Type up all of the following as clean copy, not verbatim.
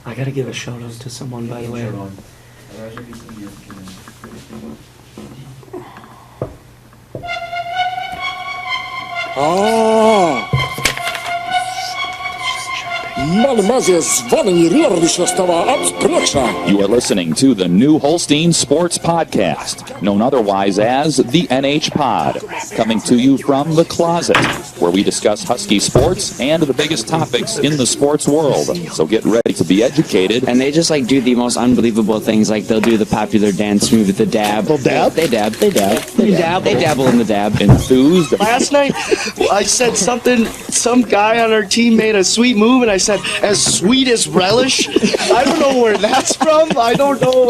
I gotta give a shout out to someone, by the way. You are listening to the new Holstein Sports Podcast, known otherwise as the NH Pod, coming to you from the closet, where we discuss Husky sports and the biggest topics in the sports world. So get ready to be educated. And they just do the most unbelievable things. They'll do the popular dance move, the dab. They'll dab? They dabble in the dab. Enthused. Last night, I said something, some guy on our team made a sweet move, and I said, as sweet as relish. I don't know where that's from. I don't know,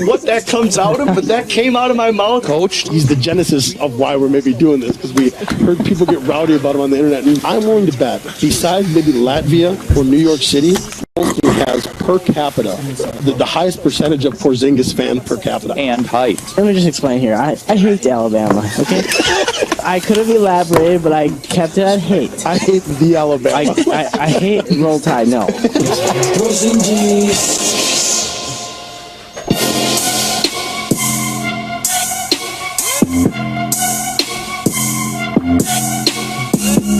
what that comes out of, but that came out of my mouth. Coached. He's the genesis of why we're maybe doing this, because we heard people get rowdy about him on the internet. And I'm willing to bet, besides maybe Latvia or New York City, Holstein has per capita the highest percentage of Porzingis fan per capita. And height. Let me just explain here. I hate Alabama, okay? I could have elaborated, but I kept it at hate. I hate the Alabama. I hate Roll Tide, no.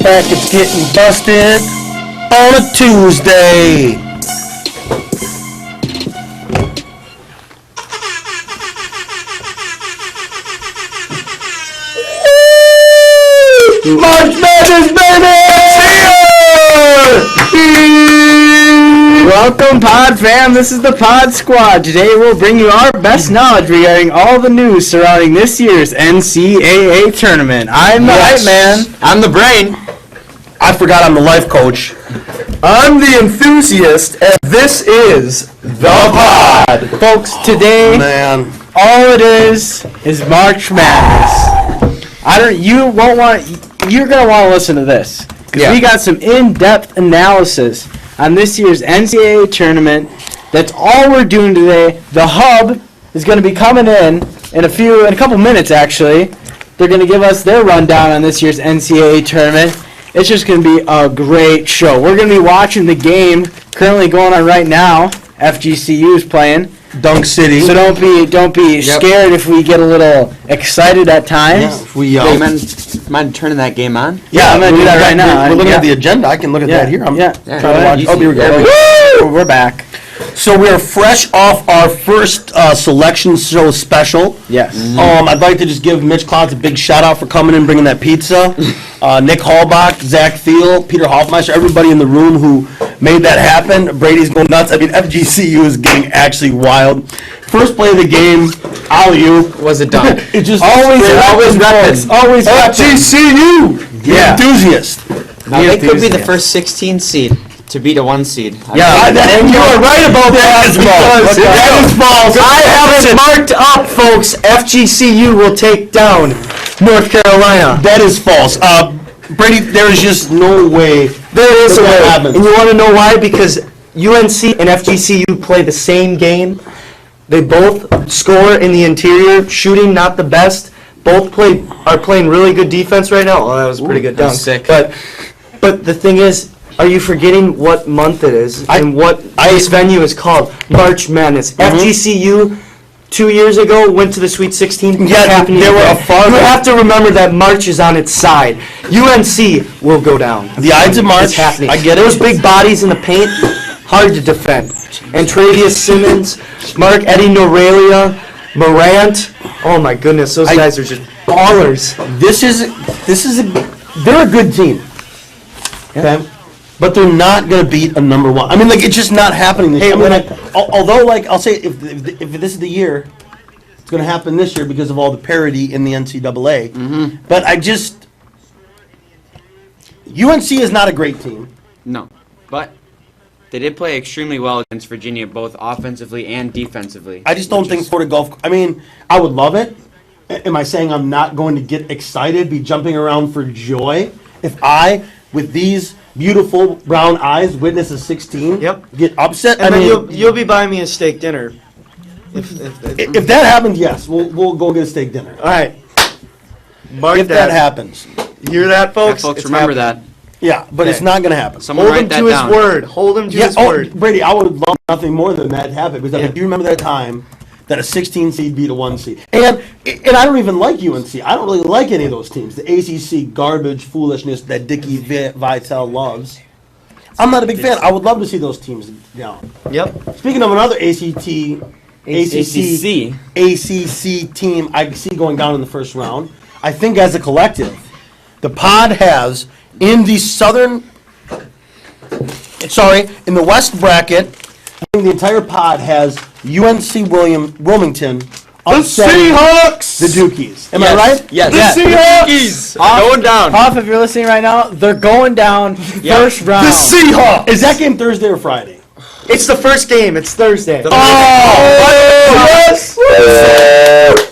Packets getting busted on a Tuesday. March Madness, baby! Welcome, Pod fam. This is the Pod Squad. Today we'll bring you our best knowledge regarding all the news surrounding this year's NCAA Tournament. I'm the hype man. I'm the brain. I forgot I'm the life coach. I'm the enthusiast, and this is the Pod. Folks, today all it is March Madness. You're gonna want to listen to this because we got some in-depth analysis on this year's NCAA tournament. That's all we're doing today. The Hub is going to be coming in a couple minutes. Actually, they're going to give us their rundown on this year's NCAA tournament. It's just going to be a great show. We're going to be watching the game currently going on right now. FGCU is playing. Dunk City. So don't be scared if we get a little excited at times. Yeah, if we mind turning that game on? Yeah, I'm gonna do that right now. We're looking at the agenda. I can look at that here. I'm trying to watch. Oh, here we go. We're back. So we're fresh off our first selection show special. Yes. I'd like to just give Mitch Clouds a big shout out for coming in and bringing that pizza. Nick Hallbach, Zach Thiel, Peter Hoffmeister, everybody in the room who made that happen. Brady's going nuts. I mean, FGCU is getting actually wild. First play of the game, alley-oop. Was it done? It just always repping. Always FGCU. Yeah. Enthusiast. They could be the first 16 seed to beat a 1 seed. And you are right about that. That is false. I have it marked up, folks. FGCU will take down North Carolina. That is false. Brady, there is just no way. There is a way. Happens. And you want to know why? Because UNC and FGCU play the same game. They both score in the interior, shooting not the best. Both are playing really good defense right now. Oh, that was a pretty good dunk. Sick. But the thing is, are you forgetting what month it is and what this venue is called? March Madness. FGCU 2 years ago went to the Sweet 16. Yeah, they were a far. You have to remember that March is on its side. UNC will go down. The Ides of March. It's happening. I get it. Those big bodies in the paint, hard to defend. And Travius Simmons, Mark Eddie Norelia, Morant. Oh my goodness, those guys are just ballers. They're a good team. Okay. But they're not going to beat a number one. I mean, it's just not happening this year. Although, I'll say, if this is the year, it's going to happen this year because of all the parity in the NCAA. Mm-hmm. But UNC is not a great team. No, but they did play extremely well against Virginia, both offensively and defensively. I just don't think Florida Gulf. I mean, I would love it. Am I saying I'm not going to get excited, be jumping around for joy if I, with these beautiful brown eyes, witness a 16. Get upset. And then you'll be buying me a steak dinner. If that happens, yes, we'll go get a steak dinner. All right. If that happens. Hear that, folks? Yeah, folks, remember that. Yeah, but it's Okay. not going to happen. Someone Hold write him that to down. his word. Hold him to his word. Brady, I would love nothing more than that to happen because Yeah. do you remember that time that a 16 seed beat a 1 seed? And I don't even like UNC. I don't really like any of those teams. The ACC garbage foolishness that Dickie Vitale loves. I'm not a big fan. I would love to see those teams down. Yep. Speaking of another ACC team I see going down in the first round, I think as a collective, the pod has in the in the West bracket, I think the entire pod has UNC Wilmington upsetting Seahawks! the Dukies. Am I right? Yes. The Seahawks! Going down. Off, if you're listening right now, they're going down first round. The Seahawks! Is that game Thursday or Friday? It's the first game. It's Thursday. Yes!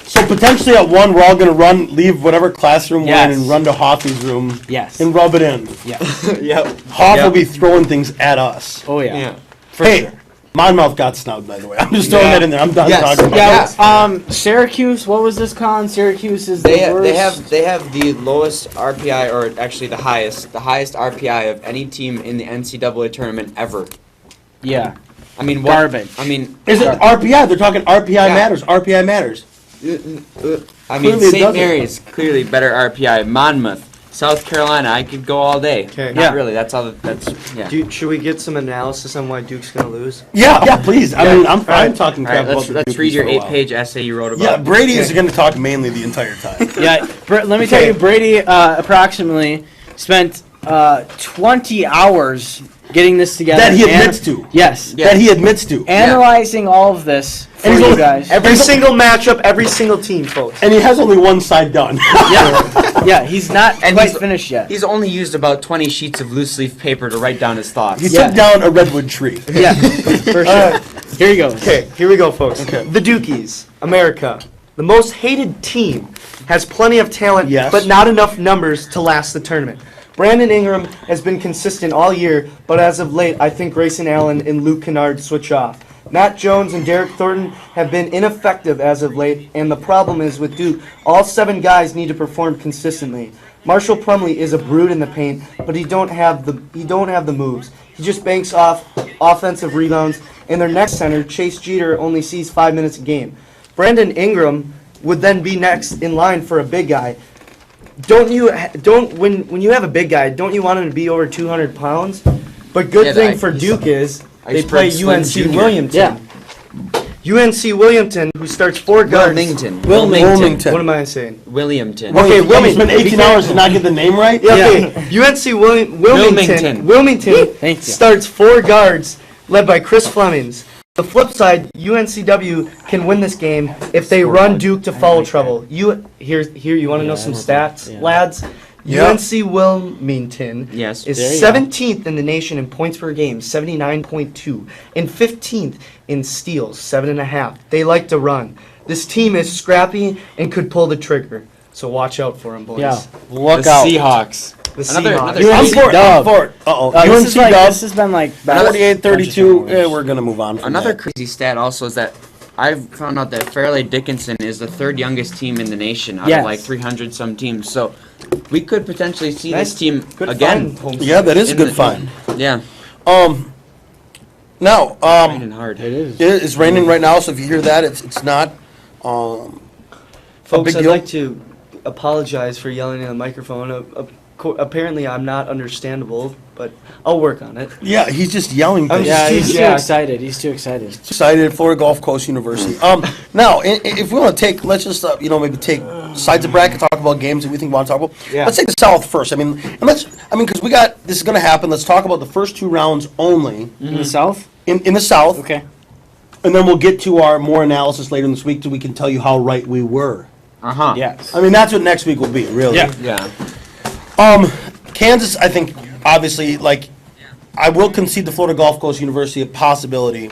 So potentially at 1, we're all going to leave whatever classroom we're in Yes. and run to Hoffy's room Yes. and rub it in. Yeah. Yep. Hoff will be throwing things at us. Oh, yeah. Yeah. Hey, Monmouth got snubbed, by the way. I'm just throwing that in there. I'm done Yes. talking about Yeah, that. Syracuse, what was this con? Syracuse is the They worst. have the lowest RPI, or actually the highest RPI of any team in the NCAA tournament ever. Yeah. I mean, Garbage. I mean, Is it RPI? They're talking RPI Yeah. matters. RPI matters. Clearly it doesn't. St. Mary's clearly better RPI. Monmouth, South Carolina, I could go all day. Okay. Not Yeah. really. That's all. That's yeah. Should we get some analysis on why Duke's gonna lose? Yeah, please. I mean, I'm fine Right. talking All crap right, about the let's read Dukies your for a while. 8-page essay you wrote about. Yeah, Brady is going to talk mainly the entire time. Yeah, let me tell you, Brady approximately spent 20 hours getting this together. That he admits to. Yes. Yeah. That he admits to. Analyzing all of this for And he's you only- guys. Every single matchup, every single team, folks. And he has only one side done. Yeah, he's not And quite he's- finished yet. He's only used about 20 sheets of loose leaf paper to write down his thoughts. He Yeah. took down a redwood tree. Yeah, for sure. Here he goes. Okay, here we go, folks. The Dukies, America, the most hated team, has plenty of talent, Yes. but not enough numbers to last the tournament. Brandon Ingram has been consistent all year, but as of late, I think Grayson Allen and Luke Kennard switch off. Matt Jones and Derek Thornton have been ineffective as of late, and the problem is with Duke, all 7 guys need to perform consistently. Marshall Plumlee is a brute in the paint, but he don't have the moves. He just banks off offensive rebounds, and their next center, Chase Jeter, only sees 5 minutes a game. Brandon Ingram would then be next in line for a big guy. When you have a big guy, don't you want him to be over 200 pounds? But good Yeah, thing for Duke is they Iceberg play Slim UNC Jr. Williamton. UNC Williamton, who starts 4 guards. Wilmington. What am I saying? Williamton. Okay, You Wilmington. spent 18 hours to not get the name right? Yeah, okay. UNC Wilmington. Wilmington Thank you. starts 4 guards led by Chris Flemings. The flip side, UNCW can win this game if they run Duke to foul trouble. You want to know some stats, lads? Yeah. UNC Wilmington Yes. is There you 17th in the nation in points per game, 79.2, and 15th in steals, 7.5. They like to run. This team is scrappy and could pull the trigger. So watch out for them, boys. Yeah. Look The out. Seahawks. The Another- Seahawks. another- I'm for it. I'm Dub. for it. Uh-oh. This is UNC dub. this has been like 48-32. We're going to move on from Another that. crazy stat also is that I've found out that Fairleigh Dickinson is the 3rd youngest team in the nation out Yes. of like 300 some teams. So we could potentially see Nice. this team Good again. find, Holmes. Yeah, that is a in good the- find. Yeah, Now, raining hard. It is. it's raining right now, so if you hear that, it's not a Folks, big I'd deal. like to apologize for yelling in the microphone. Apparently, I'm not understandable, but I'll work on it. Yeah, he's just yelling I'm things. Yeah, he's too Yeah. excited. He's too excited. Excited at Florida Gulf Coast University. Now, if we want to take, let's just maybe take sides of bracket, talk about games that we think we want to talk about. Yeah. Let's take the South first. Because we got this is going to happen. Let's talk about the first 2 rounds only In the South? in the South. Okay. And then we'll get to our more analysis later in this week so we can tell you how right we were. Yes. I mean, that's what next week will be, really. Yeah. Yeah. Kansas, I think, obviously, I will concede the Florida Gulf Coast University a possibility.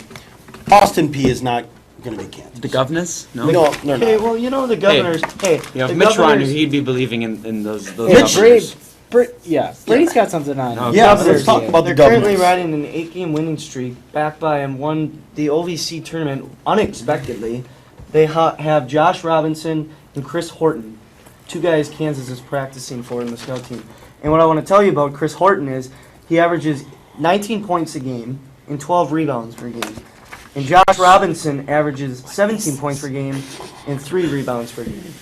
Austin P is not going to be Kansas. The governors? No. No, they're Okay, not. well, you know the governors. Hey, You know, the if Mitch were on, governors. he'd be believing in those Yeah, governors. Brady's got something on. No, Yeah, but Governors, let's talk about the They're currently governors. riding an 8-game winning streak, backed by and won the OVC tournament unexpectedly. They have Josh Robinson and Chris Horton, 2 guys Kansas is practicing for in the scout team. And what I want to tell you about Chris Horton is he averages 19 points a game and 12 rebounds per game. And Josh Robinson averages 17 points per game and 3 rebounds per game.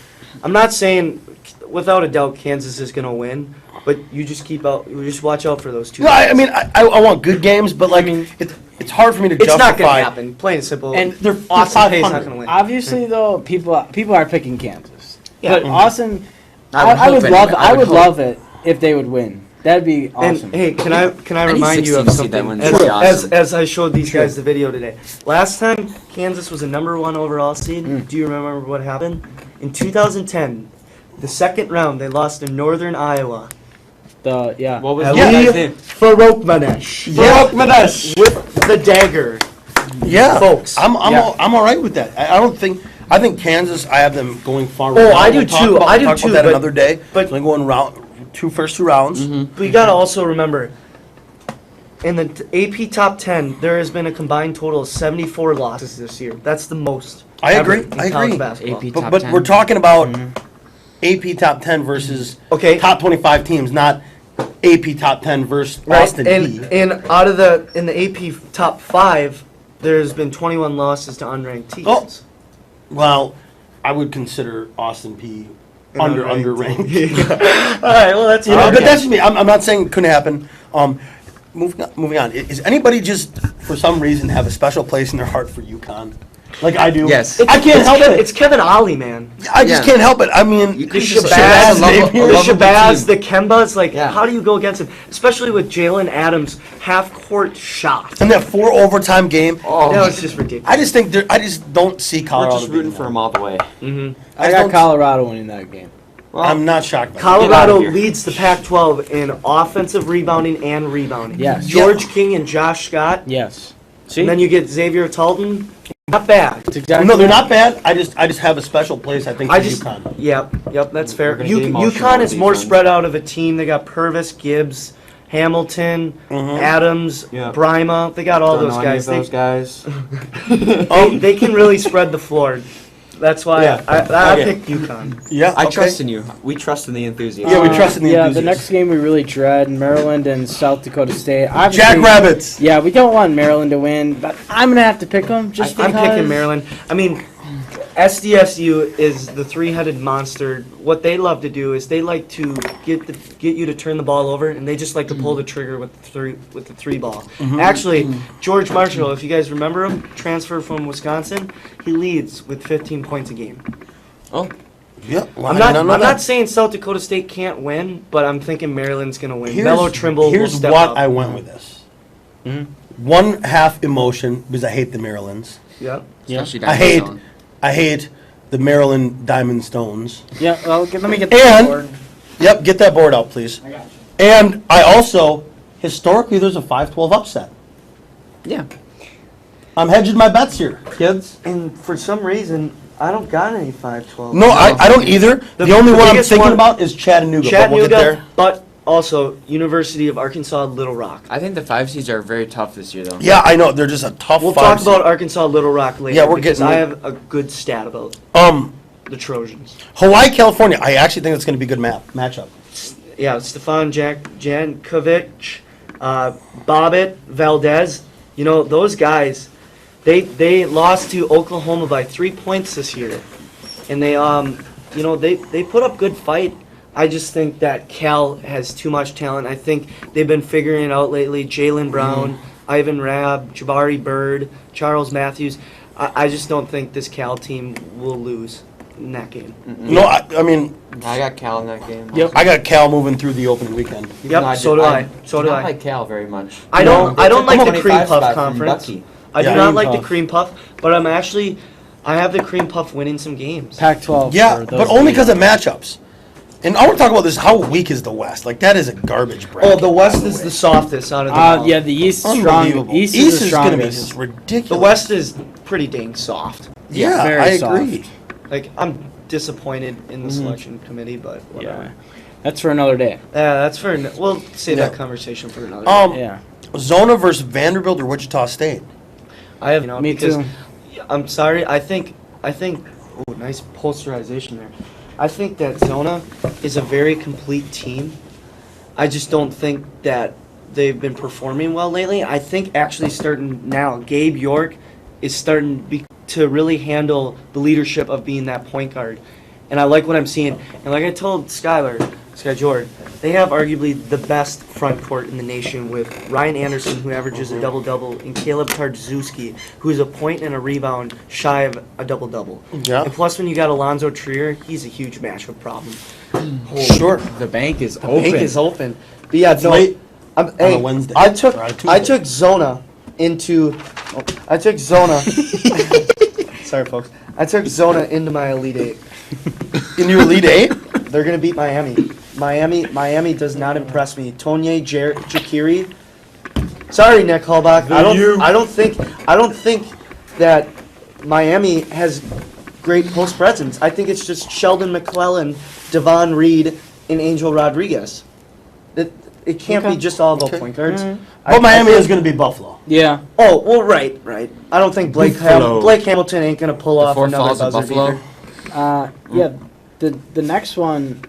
I'm not saying, without a doubt, Kansas is going to win, but you just watch out for those two. No, guys. I mean, I want good games, but like, it's hard for me to It's justify. not going to happen. Plain and simple. And they're Austin Peay's 500. not going to win. Obviously, though, people are picking Kansas. Yeah. But Austin, I would hope I would hope. love it if they would win. That'd be awesome. And hey, can I Any remind you of 16 seed that something? wins would be awesome. As I showed these guys the video today. Last time Kansas was a number 1 overall seed. Do you remember what happened? In 2010, the second round, they lost to Northern Iowa. What was Ali the guy's name? Farokmanesh with the dagger. Yeah, Folks. I'm all right with that. I think Kansas. I have them going far. Oh, I do We'll talk too. about- I do talk too, about that but- another day. but- They're going first two rounds. We gotta also remember, in the AP top 10, there has been a combined total of 74 losses this year. That's the most. I ever agree. in I college agree. basketball. AP But, top but 10. we're talking about AP top 10 versus Okay. top 25 teams, not AP top 10 versus Right, Austin P. and in the AP top 5, there's been 21 losses to unranked teams. Oh. Well, I would consider Austin P underranked. All right, well that's But that's just me. I'm not saying it couldn't happen. Moving on. Is anybody just for some reason have a special place in their heart for UConn? Like I do. Yes. I can't help it. It's Kevin Ollie, man. I just Yeah. can't help it. I mean, You The could just Shabazz, say that's a the lovable Shabazz, team. the Kembas, like Yeah. how do you go against him? Especially with Jalen Adams' half-court shot. in that 4 overtime game, That was just ridiculous. I just think I just don't see We're Colorado. just rooting beating for them. him all the way. I got Colorado winning that game. I'm not shocked. By that. Colorado Get out of here. leads the Pac-12 in offensive rebounding and rebounding. Yes. George King and Josh Scott. Yes. See? And then you get Xavier Talton. Not bad. It's exactly No, they're not bad. I just have a special place. I think for I just, UConn. yep, that's fair. We're gonna get emotional UConn with is these more ones. spread out of a team. They got Purvis, Gibbs, Hamilton, Adams, Yeah. Brima. They got all Don't those know any guys. of those guys. They can really spread the floor. That's why Yeah. I Okay. picked UConn. Yeah, I okay. trust in you. We trust in the enthusiasm. Yeah, we trust in the Yeah, the enthusiasts. next game we really dread, Maryland and South Dakota State. Obviously- Jackrabbits. Yeah, we don't want Maryland to win, but I'm going to have to pick them just I'm because. picking Maryland. I mean, SDSU is the three-headed monster. What they love to do is they like to get you to turn the ball over, and they just like to pull the trigger with the three ball. Actually, George Marshall, if you guys remember him, transferred from Wisconsin. He leads with 15 points a game. Oh, Yeah, well, I'm I not. don't know I'm that. not saying South Dakota State can't win, but I'm thinking Maryland's gonna win. Here's, Mello Trimble will here's step what up. I went with this. One half emotion because I hate the Marylands. Yeah. especially down I hate, zone. I hate the Maryland Diamond Stones. Yeah, well, let me get the And- board. Yep, get that board out, please. I got you. And I also, historically, there's a 5-12 upset. Yeah. I'm hedging my bets here, kids. And for some reason, I don't got any 5-12. No, I don't either. The only the one I'm biggest thinking one- about is Chattanooga. But we'll Chattanooga, get there. but also University of Arkansas Little Rock. I think the 5 seeds are very tough this year, though. Yeah, I know. They're just a tough We'll 5 talk seed. about Arkansas Little Rock later. Yeah, we're because getting I it. have a good stat about the Trojans. Hawaii, California. I actually think it's going to be a good matchup. Yeah, Stefan Jankovic, Bobbitt, Valdez. You know those guys. They lost to Oklahoma by 3 points this year, and they put up good fight. I just think that Cal has too much talent. I think they've been figuring it out lately. Jaylen Brown, Ivan Rabb, Jabari Bird, Charles Matthews. I just don't think this Cal team will lose in that game. No, I mean, I got Cal in that game. Yep. I got Cal moving through the opening weekend. Even though so do I. So do not I. like Cal very much. I don't They took like the 25 cream puff spot from conference. Bucky. I do Yeah. not Cream like the puff. cream puff, but I have the cream puff winning some games. Pac-12. Yeah, for but those only games. because of matchups. And I want to talk about this. How weak is the West? Like that is a garbage bracket. Oh, the West by is way. the softest out of them all. Yeah, the East is strong. Unbelievable. East East is the is going to be strongest. just ridiculous. The West is pretty dang soft. Yeah, very I soft. agree. Like I'm disappointed in the selection committee, but whatever. Yeah. That's for another day. Yeah, that's for we'll save Yeah. that conversation for another. day. Yeah. Zona versus Vanderbilt or Wichita State. I have Me because too. I'm sorry. I think. Oh, nice posterization there. I think that Zona is a very complete team. I just don't think that they've been performing well lately. I think actually starting now, Gabe York is starting to really handle the leadership of being that point guard. And I like what I'm seeing. And like I told Sky Jordan, they have arguably the best front court in the nation with Ryan Anderson, who averages a double-double, and Caleb Tardzewski, who is a point and a rebound shy of a double-double. Yeah. And plus, when you got Alonzo Trier, he's a huge matchup problem. Sure. The bank is The open. bank is open. But yeah, no, late on a Wednesday. I took Or on a Tuesday. I took Zona into. I took Zona. Sorry, folks. I took Zona into my Elite Eight. In your Elite Eight? They're gonna beat Miami. Miami does not impress me. Tonye Jakiri. Sorry, Nick Hallbach. I don't think that Miami has great post presence. I think it's just Sheldon McClellan, Devon Reed, and Angel Rodriguez. It can't be just all about point guards. But Miami is going to be Buffalo. Yeah. Oh well, right. I don't think Blake Hamilton ain't gonna pull off Four another Falls of buzzer Buffalo. beater. Yeah. The next one,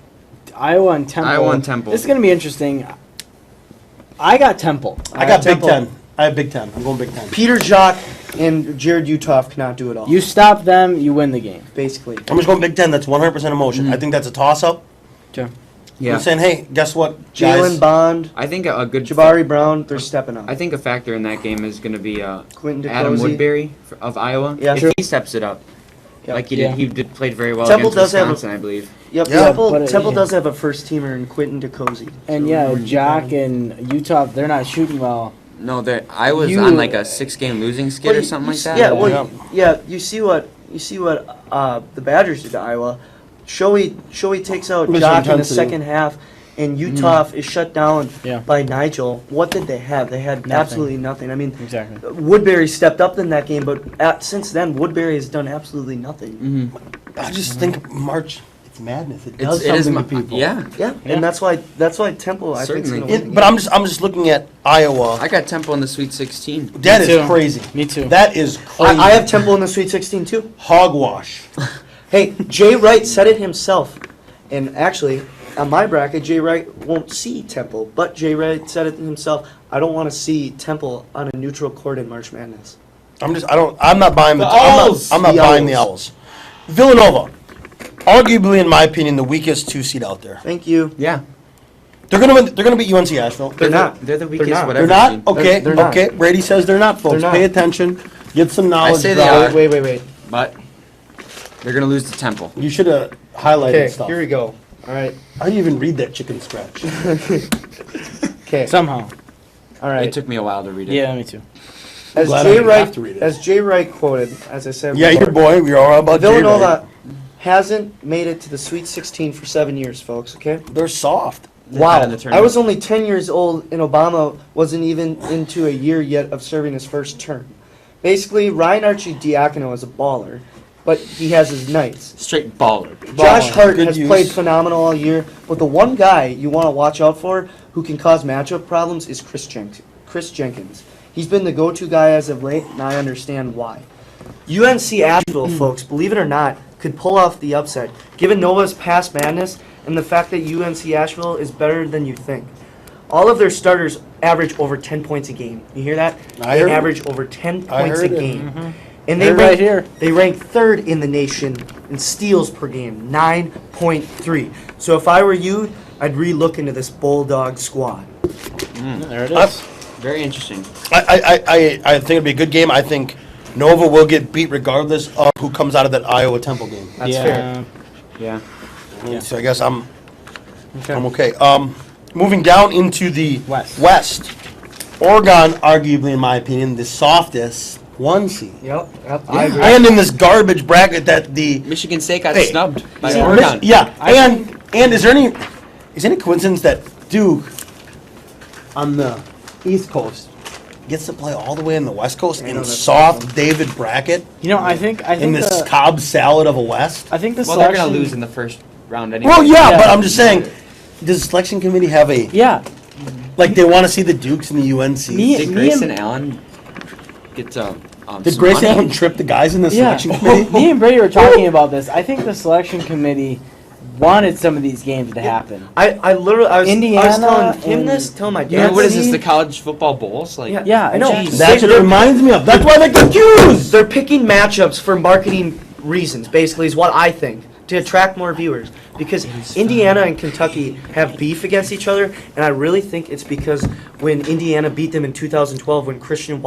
Iowa and Temple. Iowa and Temple. This is gonna be interesting. I got Temple. I got Big Temple. Ten. I have Big Ten. I'm going Big Ten. Peter Jacques and Jared Utoff cannot do it all. You stop them, you win the game. Basically. I'm just going Big Ten. That's 100% emotion. I think that's a toss-up. Sure. Yeah. I'm saying, hey, guess what, Jalen guys? Bond, I think a good Jabari Brown, they're stepping up. I think a factor in that game is going to be Quentin Adam DeCozy. Woodbury of Iowa. Yeah, if true. he steps it up, Yep. like he Yeah. did, played very well Temple against does have a- Wisconsin, I believe. Yep, Yeah. Temple But, does have a first teamer in Quentin DeCozy. And yeah, Jock and Utah, they're not shooting well. No, Iowa's You- on like a 6-game losing skid or something like that. Yeah, well, you see what the Badgers did to Iowa. Shoei takes out Mission Jock in the intensity. second half, and Utah is shut down Yeah. by Nigel. What did they have? They had absolutely nothing. I mean, Exactly. Woodbury stepped up in that game, but since then, Woodbury has done absolutely nothing. I just think March, it's madness. It It does is something to people. Yeah, Yeah, and that's why Temple, I think, is Certainly. going to win. the But game. I'm just looking at Iowa. I got Temple in the Sweet 16. That Me is too. crazy. Me too. That is crazy. I have Temple in the Sweet 16 too. hogwash. Hey, Jay Wright said it himself. And actually, on my bracket, Jay Wright won't see Temple. But Jay Wright said it himself. I don't want to see Temple on a neutral court in March Madness. I'm not buying the Owls! I'm not The buying the Owls. Owls. Villanova, arguably in my opinion the weakest 2 seed out there. Thank you. Yeah, They're gonna beat UNC Asheville. They're not. They're the weakest. not. Whatever. They're not? team. Okay, They're not. okay. Brady says they're not, folks. They're not. Pay attention. Get some knowledge. say they Brad. are. Wait. But they're gonna lose to Temple. You should have highlighted Okay, stuff. here we go. All right. How do you even read that chicken scratch? Okay. Somehow. All right. It took me a while to read it. Yeah, me too. As glad I Jay didn't Wright, have to read it. as Jay Wright quoted, as I said Yeah, before, your boy. We are all about J-Ray. Villanova hasn't made it to the Sweet 16 for 7 years, folks. Okay. They're soft. Wow. in the I tournament. was only 10 years old, and Obama wasn't even into a year yet of serving his first term. Basically, Ryan Arcidiacono is a baller, but he has his nights. Straight baller. Josh Hart Good has use. played phenomenal all year, but the one guy you want to watch out for who can cause matchup problems is Chris Jenkins. He's been the go-to guy as of late, and I understand why. UNC Asheville, folks, believe it or not, could pull off the upset, given Nova's past madness and the fact that UNC Asheville is better than you think. All of their starters average over 10 points a game. You hear that? I They heard it. average over 10 I points a heard it. game. And they They're right here. They rank third in the nation in steals per game, 9.3. So if I were you, I'd re-look into this Bulldog squad. There it is. Very interesting. I think it'd be a good game. I think Nova will get beat regardless of who comes out of that Iowa Temple game. That's fair. Yeah. So I guess I'm okay. Moving down into the West. Oregon, arguably in my opinion, the softest 1 seed. Yep, I agree. And in this garbage bracket that the Michigan State got Hey, snubbed by See, Oregon. yeah, and is there any coincidence that Duke on the East Coast gets to play all the way on the West Coast in that's soft David bracket You know, I think in this the, Cobb salad of a West? I think the Well, they're selection. gonna lose in the first round anyway. Well, yeah, Yeah. but I'm just saying, does the selection committee have a Yeah, like they want to see the Dukes and the UNCs? Me- Did Grayson Allen get Did some Grayson money? Allen trip the guys in the yeah. selection committee? Me and Brady were talking about this. I think the selection committee wanted some of these games to happen. I literally, I was Indiana telling him and- this, telling my Yeah, dad. what is this. this? The college football bowls? Like, Yeah, I know. geez. That's what it reminds me of. That's why they're confused. They're picking matchups for marketing reasons, basically, is what I think, to attract more viewers. Because Indiana and Kentucky have beef against each other, and I really think it's because when Indiana beat them in 2012, when Christian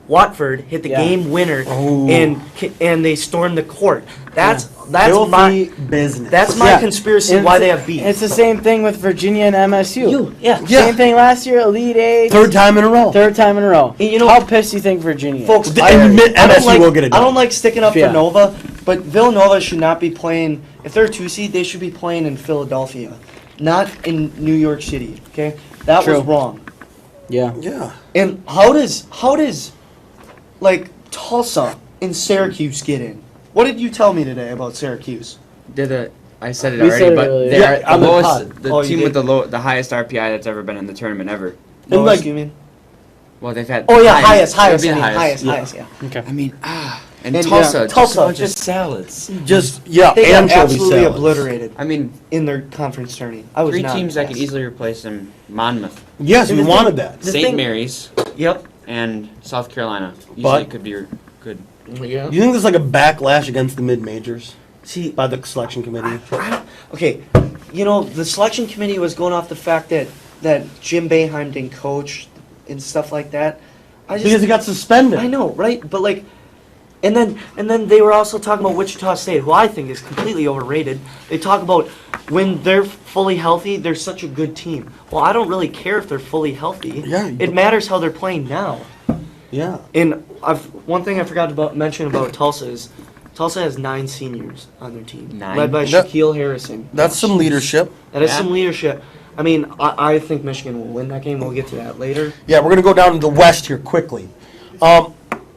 Watford hit the game winner, and they stormed the court. That's Filthy my business. that's my Yeah. conspiracy And why it's- they have beef. It's the same thing with Virginia and MSU. Yeah. Same thing last year, Elite Eight. Third time in a row. Third time in a row. And you know- how pissed do you think Virginia is? Folks, And I admit don't MSU like, will get it I done. don't like sticking up Yeah. for Nova, but Villanova should not be playing. If they're a 2 seed, they should be playing in Philadelphia, not in New York City. Okay, that True. was wrong. Yeah. Yeah. And how does like Tulsa and Syracuse get in? What did you tell me today about Syracuse? I said it We already, said it but earlier. they Yeah, are on the the lowest, pod. the Oh, you team did? with the highest RPI that's ever been in the tournament ever. And Lowest, like- you mean? Well, they've had. Oh yeah, it highest. would be I the mean, highest. Yeah. Okay. I mean, and And, Tulsa, Tulsa, just just- salads. Just They got anchovy absolutely salads. obliterated I mean, in their conference tourney. I was 3 not teams that could impressed. easily replace them: Monmouth, Yes, And we the wanted thing- that. The St. thing- Mary's, Yep. and South Carolina. Easily But- could be good. Yeah. Do you think there's like a backlash against the mid majors See, by the selection committee? okay, you know, the selection committee was going off the fact that Jim Boeheim didn't coach and stuff like that. Because he got suspended. I know, right? But like, and then they were also talking about Wichita State, who I think is completely overrated. They talk about when they're fully healthy, they're such a good team. Well, I don't really care if they're fully healthy. Yeah. It matters how they're playing now. Yeah. And one thing I forgot to mention about Tulsa is Tulsa has 9 seniors on their team, 9? led by That- Shaquille Harrison. That's some leadership. That is Yeah. some leadership. I mean, I think Michigan will win that game. We'll get to that later. Yeah, we're gonna go down to the West here quickly.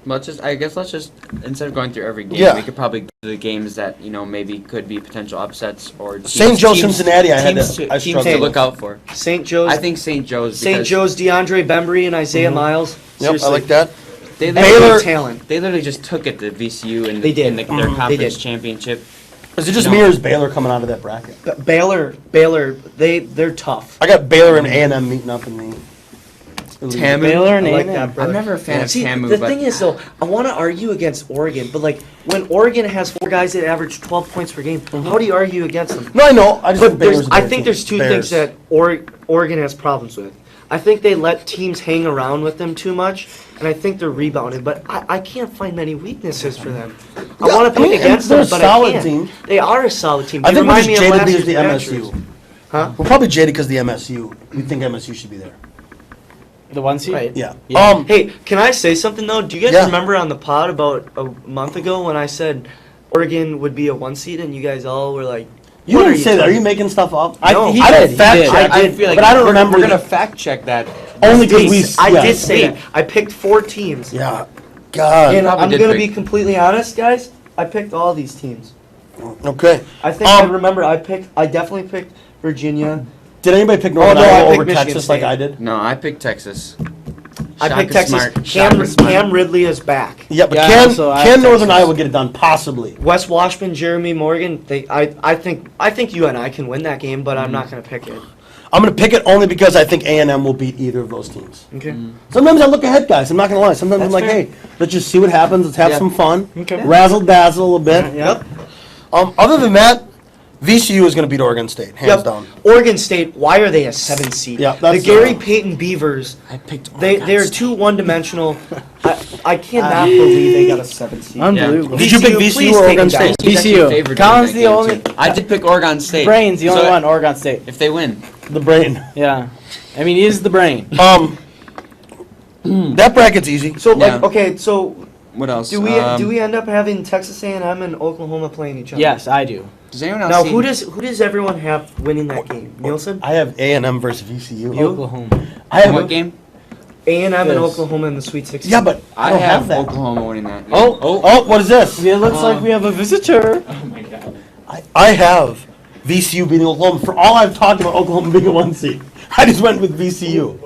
Let's just instead of going through every game, Yeah. we could probably go to the games that maybe could be potential upsets or teams, St. Joe, Cincinnati, I teams struggled to with. look out for. St. Joe's. I think St. Joe's. St. because Joe's DeAndre Bembry and Isaiah Miles. Yep, Seriously, I like that. They Baylor literally, talent. they literally just took it to VCU in, They did. in their They conference did. championship. Is it just No. me or is Baylor coming out of that bracket? Baylor, they're tough. I got Baylor and A&M meeting up in the Tamu. Baylor and I like A&M. that, brother. I'm never a fan of See, Tamu, the but thing is, though, I want to argue against Oregon, but like when Oregon has 4 guys that average 12 points per game, how do you argue against them? No, I know. I just But think Baylor's a I better think team. there's 2 Bears. things that Oregon has problems with. I think they let teams hang around with them too much, and I think they're rebounding. But I can't find many weaknesses for them. I Yeah, want I to pick mean, against they're them, a but solid I can't. team. They are a solid team. I They think we're remind just me of jaded last because of the year's MSU. Badgers. Huh? We're probably jaded because of the MSU. We think MSU should be there. The 1 seed? Right. Yeah. Yeah. Hey, can I say something though? Do you guys Yeah. remember on the pod about a month ago when I said Oregon would be a 1 seed and you guys all were like, You "What didn't say that. Are talking you making stuff up? No. He I did, don't he fact did. check, I feel like but I don't remember. We're gonna the- fact check that. only because we. I yeah. did say that. I picked 4 teams. Yeah. God. And probably I'm did going to pick- be completely honest, guys. I picked all these teams. Okay. I think I remember I definitely picked Virginia. Did anybody pick Northern Oh, no, I Iowa picked over Michigan Texas like State. I did? No, I picked Texas. I Shaka picked Texas. Smart. Cam, Shaka Smart. Cam Ridley is back. Yeah, but Yeah, can also I can have Northern Texas. Iowa get it done? Possibly. Wes Washburn, Jeremy Morgan. I think you and I can win that game, but I'm not going to pick it. I'm going to pick it only because I think A&M will beat either of those teams. Okay. Sometimes I look ahead, guys. I'm not going to lie. Sometimes I'm That's like, fair. hey, let's just see what happens. Let's have Yeah. some fun. Okay. Razzle dazzle a little bit. Yep. Other than that, VCU is going to beat Oregon State, hands Yep. down. Oregon State. Why are they a 7 seed? Yeah, the that's, Gary Payton Beavers. I picked. They're Oregon too one-dimensional. I cannot believe they got a 7 seed. Unbelievable. Did you pick VCU please or take Oregon it down. State? He's actually VCU. favored Colin's in the that game, only- too. I did pick Oregon State. Brain's the only So, one, Oregon State. If they win, The brain. Yeah. I mean, he is the brain. That bracket's easy. So Yeah. like, okay, so what else? do we end up having Texas A&M and Oklahoma playing each other? Yes, I do. Does anyone else Now see? who does everyone have winning that game? Nielsen, I have A&M versus VCU. Oklahoma. I have what game? A&M and Yes. Oklahoma in the Sweet 16. Yeah, but I don't have that. Oklahoma winning that. Game. Oh, what is this? It looks like we have a visitor. I have VCU beating Oklahoma. For all I've talked about Oklahoma being a 1 seed, I just went with VCU.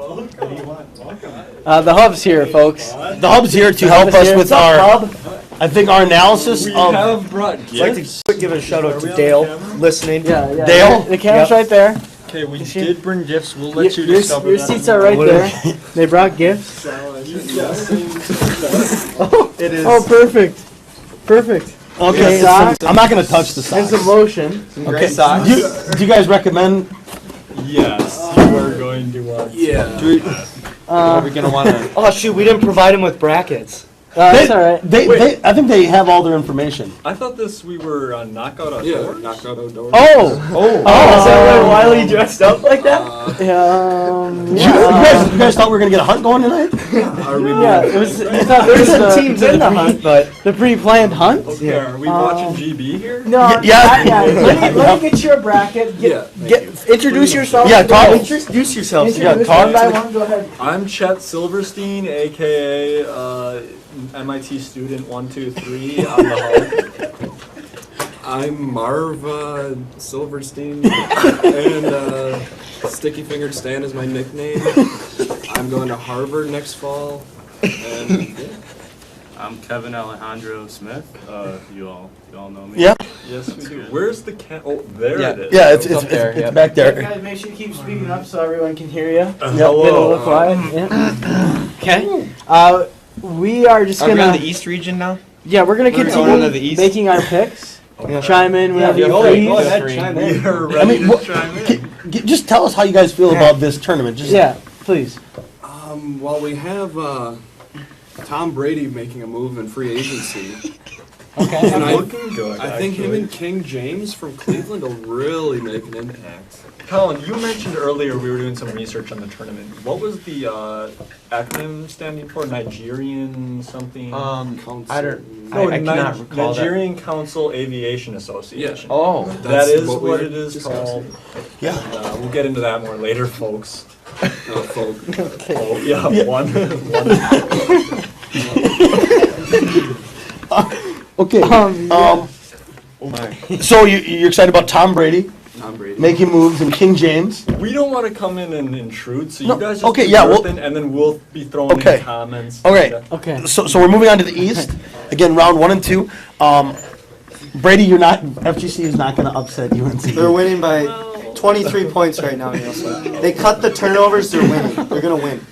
The hub's here, folks. The hub's here to help us with our I think our analysis We of have brought I'd like gifts. to give a shout out Are we to on Dale, camera? listening. Yeah, yeah. Dale? The camera's Yep. right there. Okay, we Is she- did bring gifts. We'll let you Your discover that. seats are right there. They brought gifts. It is. Oh, perfect. Perfect. okay. Socks I'm not gonna touch the and socks. some lotion. Okay. Do you guys recommend? Yes, you are going to watch. Are we gonna want to? Oh shoot, we didn't provide him with brackets. That's all right. I think they have all their information. I thought we were on Knockout Outdoors. Knockout Outdoors. Oh, Is that why Wiley dressed up like that? You guys thought we were gonna get a hunt going tonight? yeah. It was. You thought there There's some teams in the hunt, but the pre-planned hunt. Okay, are we watching GB here? No, Yeah. Let me get your bracket. Introduce yourself. Yeah, talk. introduce yourself. Introduce one by one. Go ahead. I'm Chet Silverstein, aka MIT student 123 on the Hulk. I'm Marv Silverstein, and Sticky Fingered Stan is my nickname. I'm going to Harvard next fall, and I'm Kevin Alejandro Smith. You all know me. Yeah. Yes, we do. Where's the Oh, there Yeah. it is. Yeah, it's up there, it's yep. back there. Guys, make sure you keep speaking up so everyone can hear you. Get a Hello. little quiet. Yeah. Okay. We are just Are we gonna. on the East region now? Yeah, we're gonna We're going continue to the east? making our picks. Yeah. Chime in whenever you go please. ahead, Three. chime We in. are I ready mean, to what, chime in. just tell us how you guys feel about this tournament. Just Yeah, please. well, we have Tom Brady making a move in free agency. Okay. And Looking good. I think him actually. and King James from Cleveland will really make an impact. Colin, you mentioned earlier we were doing some research on the tournament. What was the acronym standing for? Nigerian something? I don't. No, I cannot recall that. Nigerian Council Aviation Association. Oh, That That's is what what we it is discussed. called. Yeah. We'll get into that more later, folks. Folk. Oh, yeah, one. Okay. So you're excited about Tom Brady Tom Brady. making moves and King James? We don't want to come in and intrude, so you No, guys just okay, keep yeah, well- burping, and then we'll be throwing Okay. in comments. Okay. Okay. So we're moving on to the East. Again, round 1 and 2. Brady, you're not. FGC is not going to upset UNC. They're winning by 23 points right now, Nielsen. They cut the turnovers, they're winning. They're gonna win.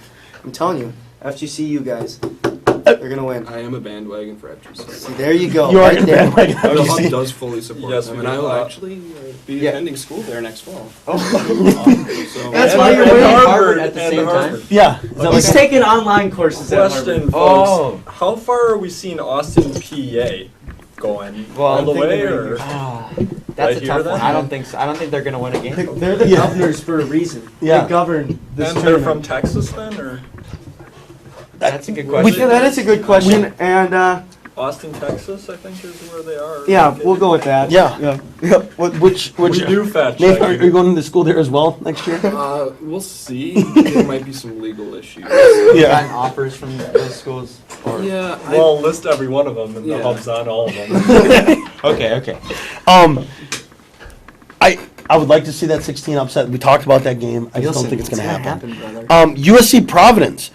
I'm telling you. FGC, you guys. They're gonna win. I am a bandwagon for FGC. See, there you go. You are right in there. bandwagon The FGC. Hub does fully support Yes, them, we and I do. will actually be Yeah. attending school there next fall. So, That's And why you're and winning Harvard at the and same Harvard. Yeah. He's taking online courses at Harvard. Question, Oh. folks. How far are we seeing Austin, PA going? Well, All I'm the way, thinking or? That's Right a here, tough then? one. I don't think so. I don't think they're gonna win a game. They're the Yeah. governors for a reason. Yeah. They govern this And they're from tournament. Texas, then, or That's a good Yeah, question. that is a good question. And Austin, Texas? I think is where they are. yeah, located. we'll go with that. Yeah. Which We do fact check. Nathan, are you going to school there as well next year? we'll see. There might be some legal issues. Yeah. Gotten offers from those schools. Or Yeah. Well, list every one of them, and Yeah. the hub's on all of them. okay. I would like to see that 16 upset. We talked about that game. I just don't think it's going to happen. brother. USC Providence.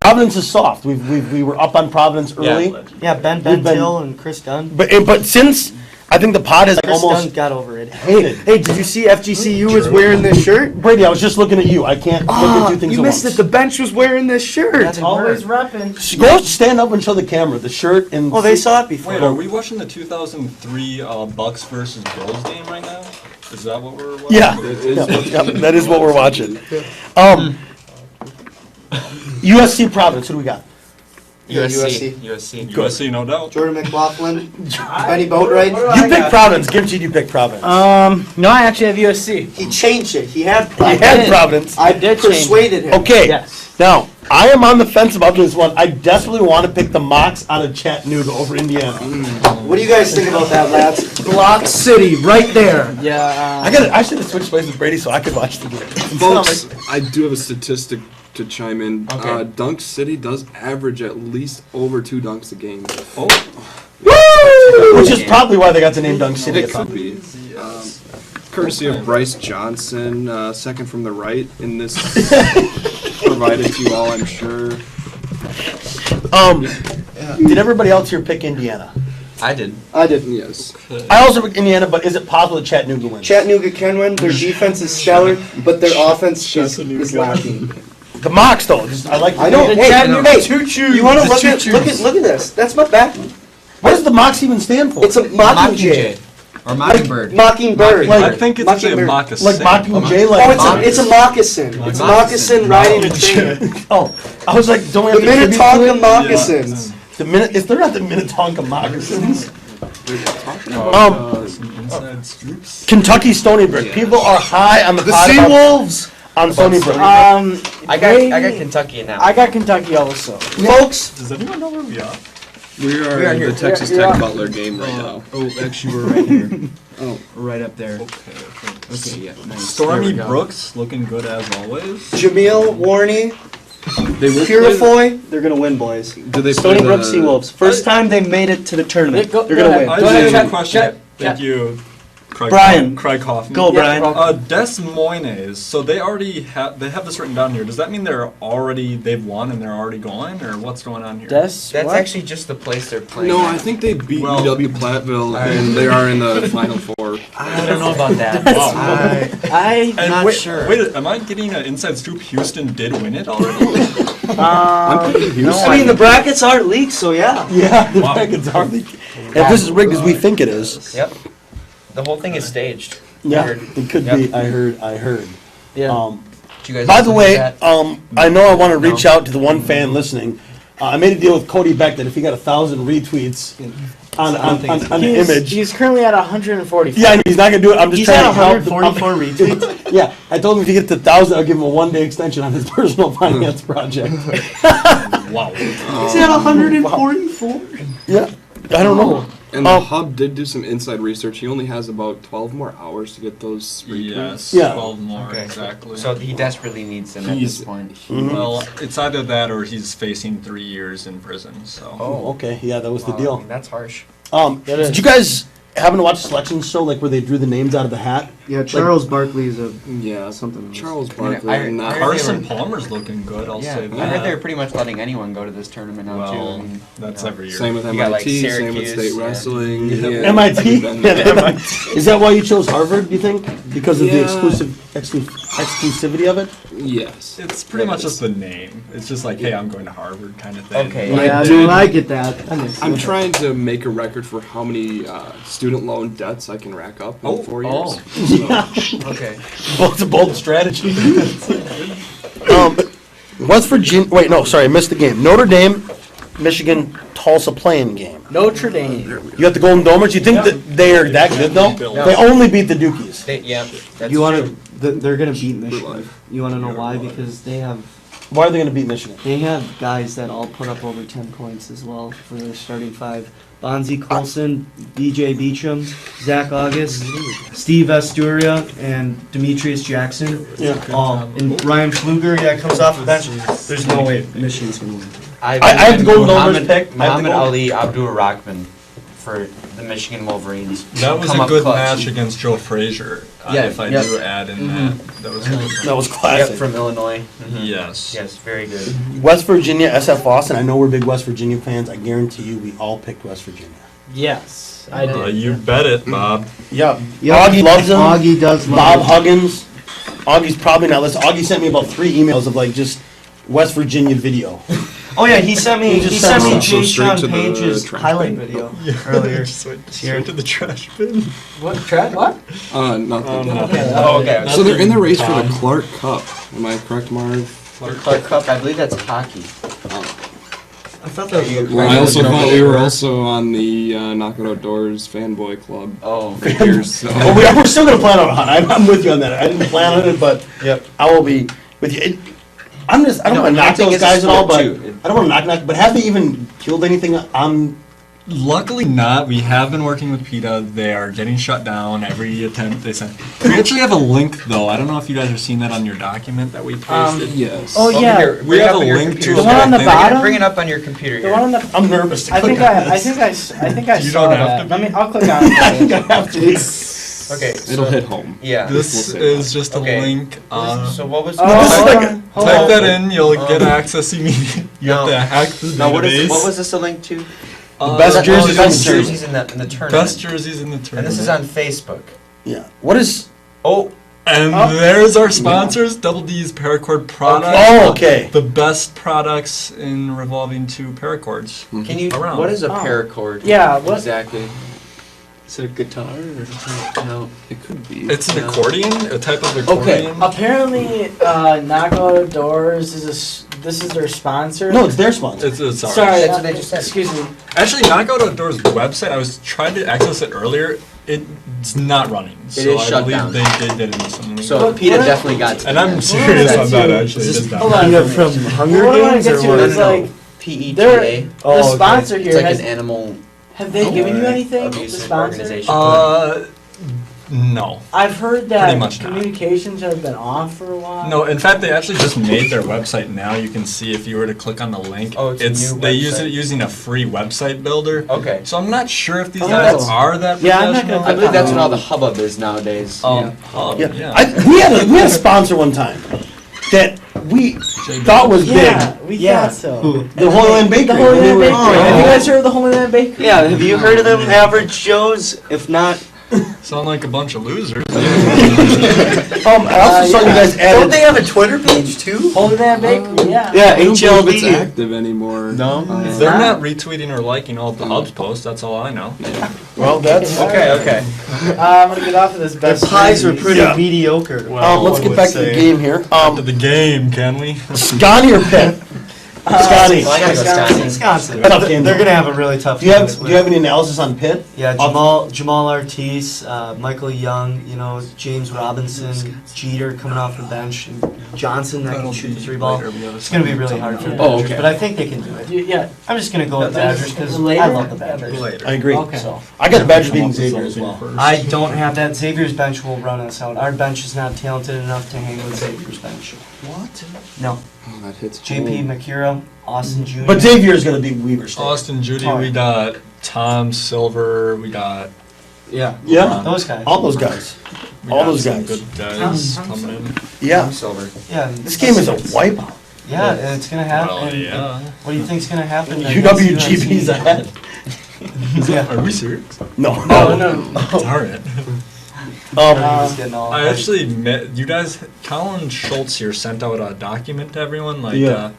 Providence is soft. We were up on Providence early, Yeah, Ben We've been- Hill and Chris Dunn. but since I think the pod has Chris almost Dunn got over it. hated. Hey, did you see FGCU was wearing this shirt? Brady, I was just looking at you. I can't look at two things You at missed once. it. The bench was wearing this shirt. Always repping. Go stand up and show the camera the shirt and. Oh, they saw it before. Wait, are we watching the 2003 Bucks versus Bills game right now? Is that what we're watching? Yeah, that is what we're watching. USC Providence. Who do we got? USC. USC, no doubt. Jordan McLaughlin, Benny Boatwright. You picked Providence. Guaranteed you picked Providence. No, I actually have USC. He changed it. He had. I had Providence. I did change persuaded him. Okay. Yes. Now, I am on the fence about this one. I desperately want to pick the Mocs out of Chattanooga over Indiana. What do you guys think about that, lads? Block City, right there. Yeah. I should have switched places with Brady so I could watch the game. Folks, I do have a statistic to chime in. Okay. Dunk City does average at least over 2 dunks a game. Which is probably why they got the name Dunk City. It could be. Courtesy of Bryce Johnson, second from the right in this provided to you all, I'm sure. Did everybody else here pick Indiana? I did. I did. Yes. I also picked Indiana, but is it possible that Chattanooga wins? Chattanooga can win. Their defense is stellar, but their offense is lacking. The Mocs, though. I like. I know. Hey, Chattanooga. you want to look at this? That's my back. What does the Mocs even stand for? It's a mockingjay. Or mockingbird. Mockingbird. I think it's actually a moccasin. Like Mockingjay. It's a moccasin. It's a moccasin riding a train. Oh, I was like, don't we The have to Minnetonka moccasins. Is there not the Minnetonka moccasins? Kentucky Stony Brook. People are high on the Seawolves on Stony Brook. I got Kentucky now. I got Kentucky also. Folks, Does anyone know where we are? We are in the Texas Tech Butler game right now. Oh, actually, we're right here. Oh, we're right up there. Okay, yeah, nice. Stormy Brooks looking good as always. Jameel, Warney, Purifoy, they're going to win, boys. Do they Stony play Brook the- Seawolves. First time they made it to the tournament. Go- They're go going to ahead. win. I Go just ahead, have a question. Chet. Thank you, Craig. Brian. Craig Hoffman. Go, Brian. Des Moines. So they already have this written down here. Does that mean they've won and they're already going, or what's going on here? That's actually just the place they're playing. No, at. I think they beat UW Platteville, and they are in the Final Four. I don't know about that. I'm And not wait, sure. Wait, am I getting an inside scoop? Houston did win it already. I'm picking Houston. I mean, the brackets aren't leaked, so yeah. Yeah, the brackets hardly. If this is rigged as we think it is. Yep. The whole thing is staged. Yeah, it could be. I heard. Yeah. Did you guys By the listen to way, that? I know I want to reach out to the one fan listening. I made a deal with Cody Beck that if he got 1,000 retweets on the image. He's currently at 140. Yeah, I know he's not gonna do it. I'm just He's trying at to help. 144 retweets. Yeah, I told him if he gets to 1,000, I'll give him a 1-day extension on his personal finance project. Wow. He's at 144. Yeah, I don't know. And the Hub did do some inside research. He only has about 12 more hours to get those retweets. Yes. Yeah. 12 more Okay. exactly. So he desperately needs them at this point. Well, it's either that or he's facing 3 years in prison. So. Oh, okay. Yeah, that was the Wow, deal. I mean, that's harsh. Did you guys happen to watch the selection show, like where they drew the names out of the hat? Yeah, Charles Barkley's a Yeah, something. Charles I Barkley. heard- and I heard Carson they were- Palmer's looking good. I'll Yeah, say I that. heard they're pretty much letting anyone go to this tournament now too. I Well, mean, that's you know. every year. Same with You got, like, MIT, same with Syracuse, state yeah. wrestling. MIT? Is that why you chose Harvard, do you think? Because of the Yeah. exclusivity of it? Yes. It's pretty much just the name. It's just like, hey, I'm going to Harvard kind of thing. Okay. Yeah, dude, I get that. I'm trying to make a record for how many student loan debts I can rack up in 4 years. Okay. Well, it's a bold strategy. West Virginia. Wait, no, sorry, I missed the game. Notre Dame, Michigan, Tulsa playing game. Notre Dame. You got the Golden Domers. You think that they are that good though? No. They only beat the Dukies. That's You want true. to? They're gonna beat Michigan. life. You want to know why? Because they have Why are they going to beat Michigan? guys that all put up over 10 points as well for their starting five. Bonzie Colson, BJ Beecham, Zach August, Steve Asturia, and Demetrius Jackson. Yeah. And Ryan Pfluger, comes off the bench. There's no way Michigan's gonna win. I have the Golden Domers pick. Muhammad Ali Abdur-Rahman for the Michigan Wolverines. That was Come a up good clutch. match against Joe Frazier. Yeah, if I yep. do add in that. That was good. That was Yep, classic. from Illinois. Yes. Yes, very good. West Virginia, SF Boston. I know we're big West Virginia fans. I guarantee you, we all picked West Virginia. Yes, I did. You bet it, Bob. Yeah. Augie loves them. Augie does love Bob them. Huggins. Augie's probably not listening. Augie sent me about 3 emails of like just West Virginia video. Oh yeah, he sent me He sent me So Jay straight Sean to the Page's trash highlight bin. video earlier. Straight to the trash bin. What? Trad? What? Nothing. Oh, okay. So they're in the race for the Clark Cup. Am I correct, Marv? Clark Cup, I believe that's hockey. I thought that was Well, I also thought we were also on the Knock It Outdoors fanboy club. Oh, For years, so. Well, we're still going to plan on a hunt. I'm with you on that. I didn't plan on it, but Yep. I will be with you. I don't No, want to knock hunting those is a guys at all, sport, but too. I don't want to knock. But have they even killed anything on? Luckily not. We have been working with PETA. They are getting shut down every attempt they send. We actually have a link though. I don't know if you guys are seeing that on your document that we pasted. Yes. Oh yeah, Here, We bring it have up a on your link computer. to The one on the thing. bottom? Bring it up on your computer the here. one on the. I'm nervous to I click think on I this. think I You saw don't have that. to Let be. me. I'll click on it. I have to. Okay. It'll hit home. Yeah. This is just a link. So what was? Type that in, you'll get access immediately. You have to hack the database. No, what was this a link to? The best jerseys in the tournament. Best jerseys in the tournament. And this is on Facebook. Yeah. What is? Oh. And there's our sponsors, Double D's Paracord products. Oh, okay. The best products in revolving to paracords. Can you? Around. What is a paracord? Yeah. What exactly? Is it a guitar or no? It could be. It's an accordion, a type of accordion. Okay. Apparently, Knockout Doors this is their sponsor. No, it's their sponsor. It's ours. Sorry, That's what they just said. excuse me. Actually, Knockout Outdoors website, I was trying to access it earlier. It's not running. So is I shut believe down. they did it recently. So PETA definitely got. And I'm serious on that actually. It is Hold down. on. From Hunger What I wanna Games get or to what? is like PETA. the sponsor here It's like has. an animal. Have they given you anything? The abusive sponsor. organization. No. I've heard Pretty that much not. communications have been off for a while. No, in fact, they actually just made their website now. You can see if you were to click on the link. Oh, it's a new they use website. it using a free website builder. Okay. So I'm not sure if these Oh, guys that's- are that Yeah, I'm not professional. gonna I believe that's what all the hubbub is nowadays. Yeah. We had a sponsor one time that we thought was Yeah, big. we thought so. The Holy Land Bakery. The Holy Land Bakery. Oh, Have you guys heard of the Holy Land Bakery? Yeah, have you heard of them average Joes? If not, Sound like a bunch of losers. I also saw you guys don't added. they have a Twitter page too? Holy Land Bakery, yeah. Yeah, I don't believe it's HLB. active anymore. No? They're not retweeting or liking all the Hubs posts. That's all I know. Well, that's Okay. I'm gonna get off of this Their best. pies were jerseys. pretty Yeah. mediocre. let's get back to the game here. To the game, can we? Scotty or Pitt? Scotty. Well, I gotta go Wisconsin. Wisconsin. Tough game. They're gonna have a really tough. Do you game have this Do week. you have any analysis on Pitt? Yeah, Jamal Ortiz, Michael Young, James Robinson, Jeter coming off the bench, and Johnson that can shoot the three ball. It's gonna be really hard for the Oh, Badgers, okay. but I think they can do it. Yeah. I'm just gonna go with Badgers because Later? I love the Badgers. I agree. Okay. So I got the Badgers beating Xavier as well. I don't have that. Xavier's bench will run us out. Our bench is not talented enough to hang with Xavier's bench. What? No. Oh, that hits JP home. McCura, Austin Jr. But Xavier is going to beat Weaver State. Austin, Judy, we got Tom Silver, we got yeah, Yeah, those guys. all those guys. we All got those some guys. good guys coming in. Yeah, Silver. Yeah, this game is a wipeout. Yeah, and it's gonna happen. Well, and yeah. What do you think's gonna happen? UWGB's ahead. Yeah. Are we serious? No. Darn it. He's getting all I hyped. actually met you guys. Colin Schultz here sent out a document to everyone, like Yeah.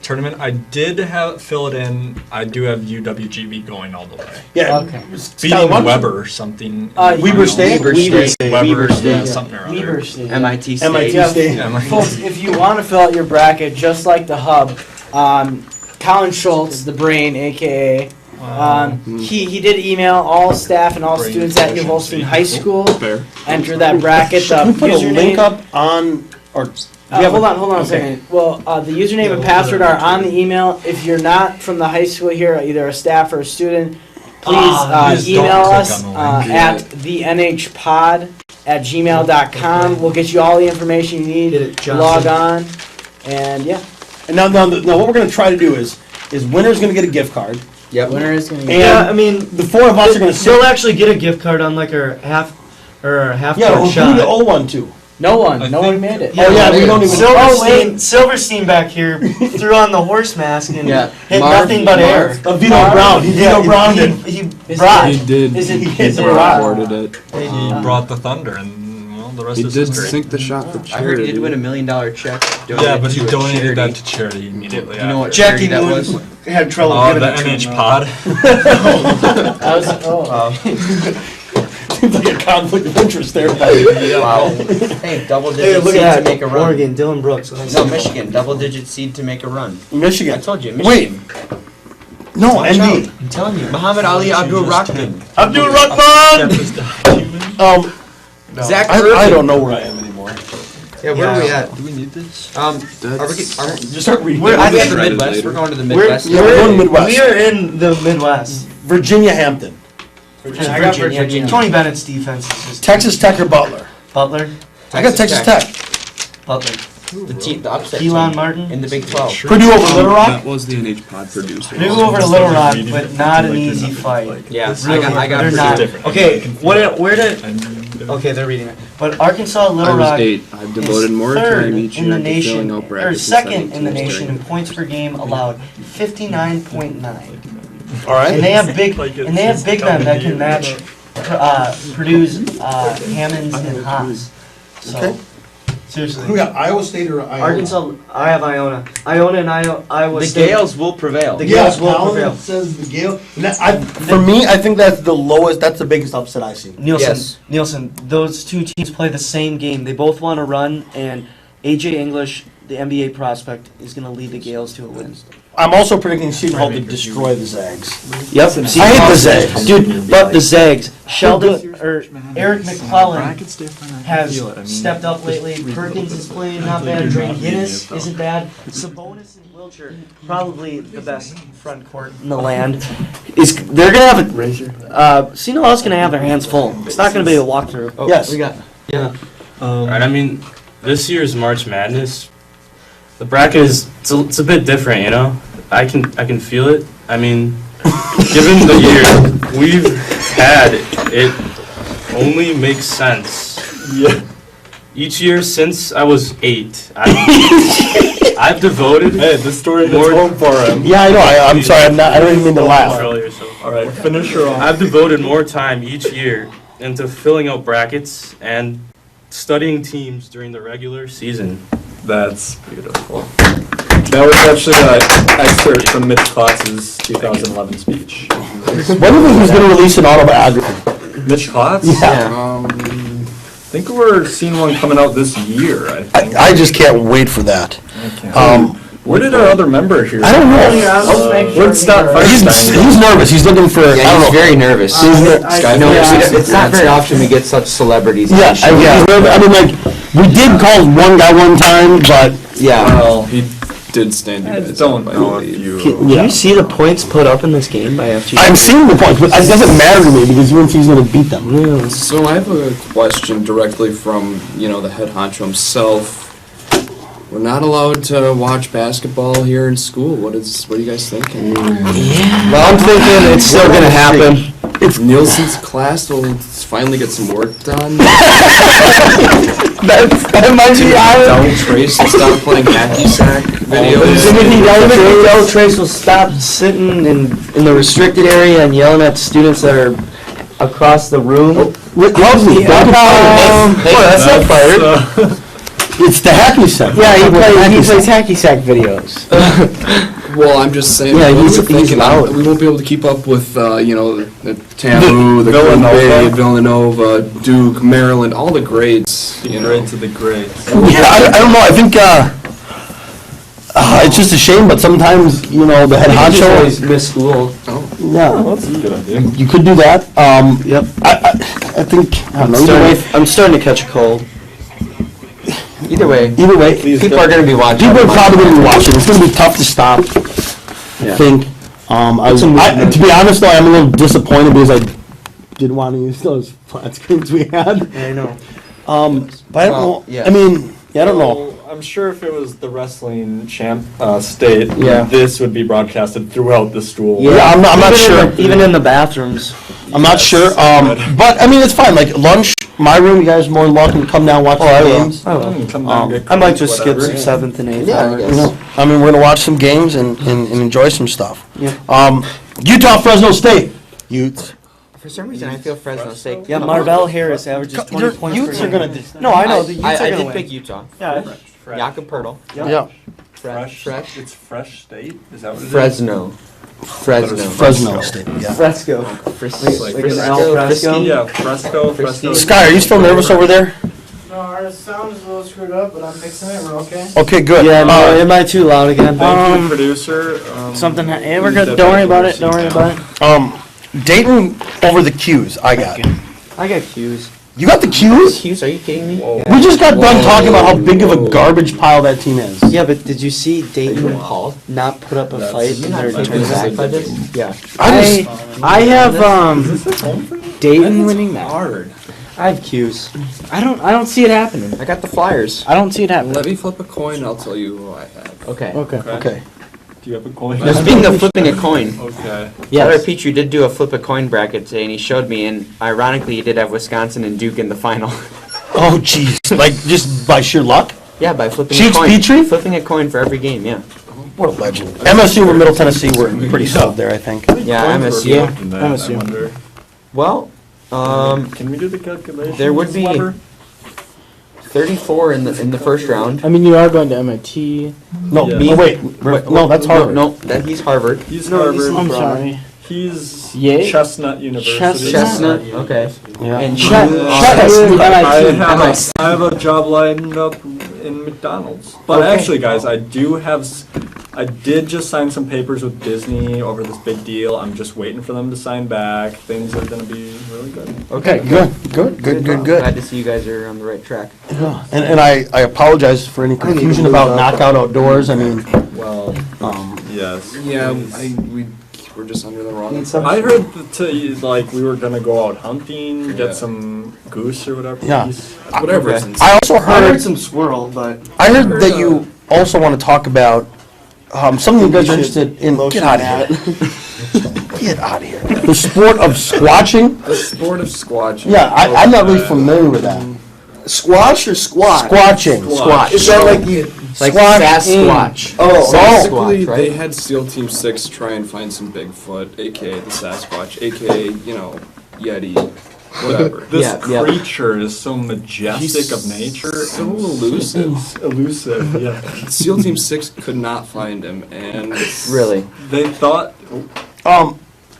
tournament. I did fill it in. I do have UWGB going all the way, Yeah. Okay. beating Weber or something. Weber State? Weber State. Weber, State. yeah, something or other. Weaver State. MIT State. MIT Yeah. State. Yeah, Folks, if you want to fill out your bracket just like the Hub, Colin Schultz, the Brain, aka, he did email all staff and all Brain students at New deficiency. Holstein High School. Fair. Enter that bracket. The Should we put a link username. up on, or? Hold on a second. Well, the username and password are on the email. If you're not from the high school here, either a staff or a student, please Just don't email click us on the link. at thenhpod@gmail.com. We'll get you all the information you need. Get it, Johnson. Log on, and yeah, And now what we're going to try to do is winner's going to get a gift card. Yep. winner is going to And Yeah, I mean, the four of us are going to sit. they'll actually get a gift card on like our half Yeah, card who shot. do you owe one to? No one I made think- it. Oh, yeah, we don't even. Silverstein back here threw on the horse mask and Yeah. hit Marv- nothing but air. Vito Brown. Vito Brown did. He Is brought. He did. Is it- He is it awarded it. He brought the thunder, and well, the rest He is did history. sink the shot for I heard he charity. did win $1 million check. Yeah, but he to a donated charity. that to charity immediately. Do you know what after. charity that was? had trouble Oh, giving the it to NH him. pod. Seems like a conflict of interest there. Wow. Hey, double Hey, digit look seed at to that. make a run. Oregon, Dylan Brooks. No, Michigan. Double digit seed to make a run. I Michigan. told you, Wait. Michigan. No, Watch out. ND. I'm telling you. Muhammad Ali Abdul Rahman. Abdul Rahman. Zach I Irvin. don't know where I am anymore. Yeah, where are we at? Do we need this? Are we Just start reading. we at the Read it Midwest? later. We're going to the We're, Midwest. Yeah, we're going to Midwest. we are in the Midwest. Virginia Hampton. I got Virginia. Tony Bennett's defense is just Texas Tech or Butler? Butler. I got Texas Tech. Butler. The upset Keelan team Martin. in the Big 12. Purdue over Little Rock? That was the NH pod producer. Purdue over Little Rock, but not an easy fight. Yeah, Really, I got they're Purdue. not. different. Okay, where did Okay, they're reading it. But Arkansas I Little was Rock 8. I've devoted is more third time each in year the to nation, filling out or brackets. second in the nation in points per game allowed, 59.9. All right. And they have big men that can match Purdue's Hammonds and Haas. So Okay. seriously. Who got Iowa State or Iowa? Arkansas, I have Iona. Iona and Iowa The State. Gales will prevail. The Yeah, Gales will Colin prevail. says the Gale. For me, I think that's the lowest. That's the biggest upset I've seen. Nielsen, those two teams play the same game. They both want to run, and AJ English, the NBA prospect, is going to lead the Gales to a win. I'm also predicting Seton Hall to destroy the Zags. Yep. I hate the Zags. Dude, but the Zags. Sheldon, or Eric McClellan has stepped up lately. Perkins is playing not bad. Drake Guinness isn't bad. Sabonis and Wilcher, probably the best front court in the land. They're going to have Seton Hall's going to have their hands full. It's not going to be a walkthrough. Oh, yes. Yeah. Alright, I mean, this year's March Madness, the bracket is it's a bit different, you know. I can feel it. I mean, given the year we've had, it only makes sense. Yeah. Each year since I was 8, I've devoted. Hey, the story more home for him. Yeah, I know. I'm sorry. I don't even mean to laugh. earlier, so All right, finish her off. I've devoted more time each year into filling out brackets and studying teams during the regular season. That's beautiful. That was actually an excerpt from Mitch Klotz's 2011 speech. When do you think he's going to release an autobiography? Mitch Klotz? Yeah. I think we're seeing one coming out this year, I think. I just can't wait for that. Where did our other member here? I don't know. Where'd Scott He's Feinstein? nervous. He's looking for. I don't know. very nervous. It's not very often we get such celebrities. Yeah, I mean, like, we did call one guy one time, but Well, He did stand you I guys don't up, I know if believe. you... Can you see the points put up in this game by FG? I'm seeing the point. But it doesn't matter to me because UNC's going to beat them. So I have a question directly from, the head honcho himself. We're not allowed to watch basketball here in school. What are you guys thinking? Well, I'm thinking it's still going to happen. If Nielsen's class will finally get some work done. That might be Del Trace will stop playing hacky sack videos. Del Trace will stop sitting in the restricted area and yelling at students that are across the room. That's not fired. It's the hacky sack. Yeah, he plays hacky sack videos. Well, I'm just saying. Yeah, what he's we're thinking, loud. we won't be able to keep up with, the TAMU, the Villanova, Duke, Maryland, all the grades. Grades of the grades. Yeah, I don't know. I think it's just a shame, but sometimes the head honcho always miss school. Yeah, That's a good idea. you could do that. Yep. I think I don't know. I'm starting to catch a cold. Either way, People are going to be watching. People are probably going to be watching. It's going to be tough to stop. I think. To be honest, though, I'm a little disappointed because I didn't want to use those flat screens we had. I know. But I don't know. yeah. I mean, I don't know. I'm sure if it was the wrestling state, Yeah. this would be broadcasted throughout the school. Yeah, I'm not sure. Even in the bathrooms. I'm not sure. But I mean, it's fine. Like lunch, my room. You guys are more than welcome to come down and watch the games. Come down, get I might cooked, just skip whatever. some 7th and 8th Yeah, I hour. guess. I mean, we're gonna watch some games and enjoy some stuff. Yeah. Utah, Fresno State. Utes. For some reason, I feel Fresno State. Yeah, Marvell Harris averages 20 points Utes per are game. gonna. No, I know. The Utes I are going to did win. pick Utah. Yeah. Jakob Pertl. Yeah. Fresh. It's Fresh State? Is that what it is? Fresno. Fresno State. Yeah. Fresco. Like an al fresco? Yeah, Fresco. Sky, are you still nervous over there? No, our sound is a little screwed up, but I'm fixing it. We're okay. Okay, good. Yeah, no, am I too loud again? Thank you, producer. Yeah, we're good. Don't worry about it. Don't worry about it. Dayton over the Qs. I got. I got cues. You got the Qs? Hughes, are you kidding me? We just got done talking about how big of a garbage pile that team is. Yeah, but did you see Dayton not put up a fight in their tournament? Yeah. I have Dayton winning that. Hard. I have cues. I don't see it happening. I got the Flyers. I don't see it happening. Let me flip a coin. I'll tell you who I have. Okay. Okay. Okay. Do you have a coin? Speaking of flipping a coin, Okay. Tyler Petrie did do a flip a coin bracket today, and he showed me, and ironically, he did have Wisconsin and Duke in the final. Oh, jeez. Like, just by sheer luck? Yeah, by flipping Cheeks a coin. Petrie? Flipping a coin for every game, yeah. What a legend. MSU over Middle Tennessee were pretty solid there, I think. Yeah, MSU. I MSU. wonder. Well, Can we do the calculation? there would be 34 in the first round. I mean, you are going to MIT. No, Yeah. no, wait. No, that's Harvard. No, he's Harvard. He's No, Harvard. I'm sorry. He's Yale? Chestnut University. Chestnut, okay. Yeah. And Shut you, MIT. I have a job lined up in McDonald's. But actually, guys, I did just sign some papers with Disney over this big deal. I'm just waiting for them to sign back. Things are going to be really good. Okay, good. Glad to see you guys are on the right track. Yeah. And I apologize for any confusion about knockout outdoors. I mean, Well, yes. Yeah, we're just under the wrong. I heard that we were gonna go out hunting, get some goose or whatever. Yeah. Whatever. Okay. I also I heard heard some squirrel, but I heard that you also want to talk about something you guys are interested in. Get out of here. Get out of here. The sport of squatching. The sport of squatching. Yeah, I'm not really familiar with that. Squash or squat? Squatching. Squatch. Is that like you? Like Squatch Sasquatch. Oh, Basically, Sasquatch, right? they had SEAL Team 6 try and find some Bigfoot, aka the Sasquatch, aka, Yeti, whatever. This Yeah. creature is so majestic of nature. So and elusive. Elusive, yeah. SEAL Team 6 could not find him, and Really? They thought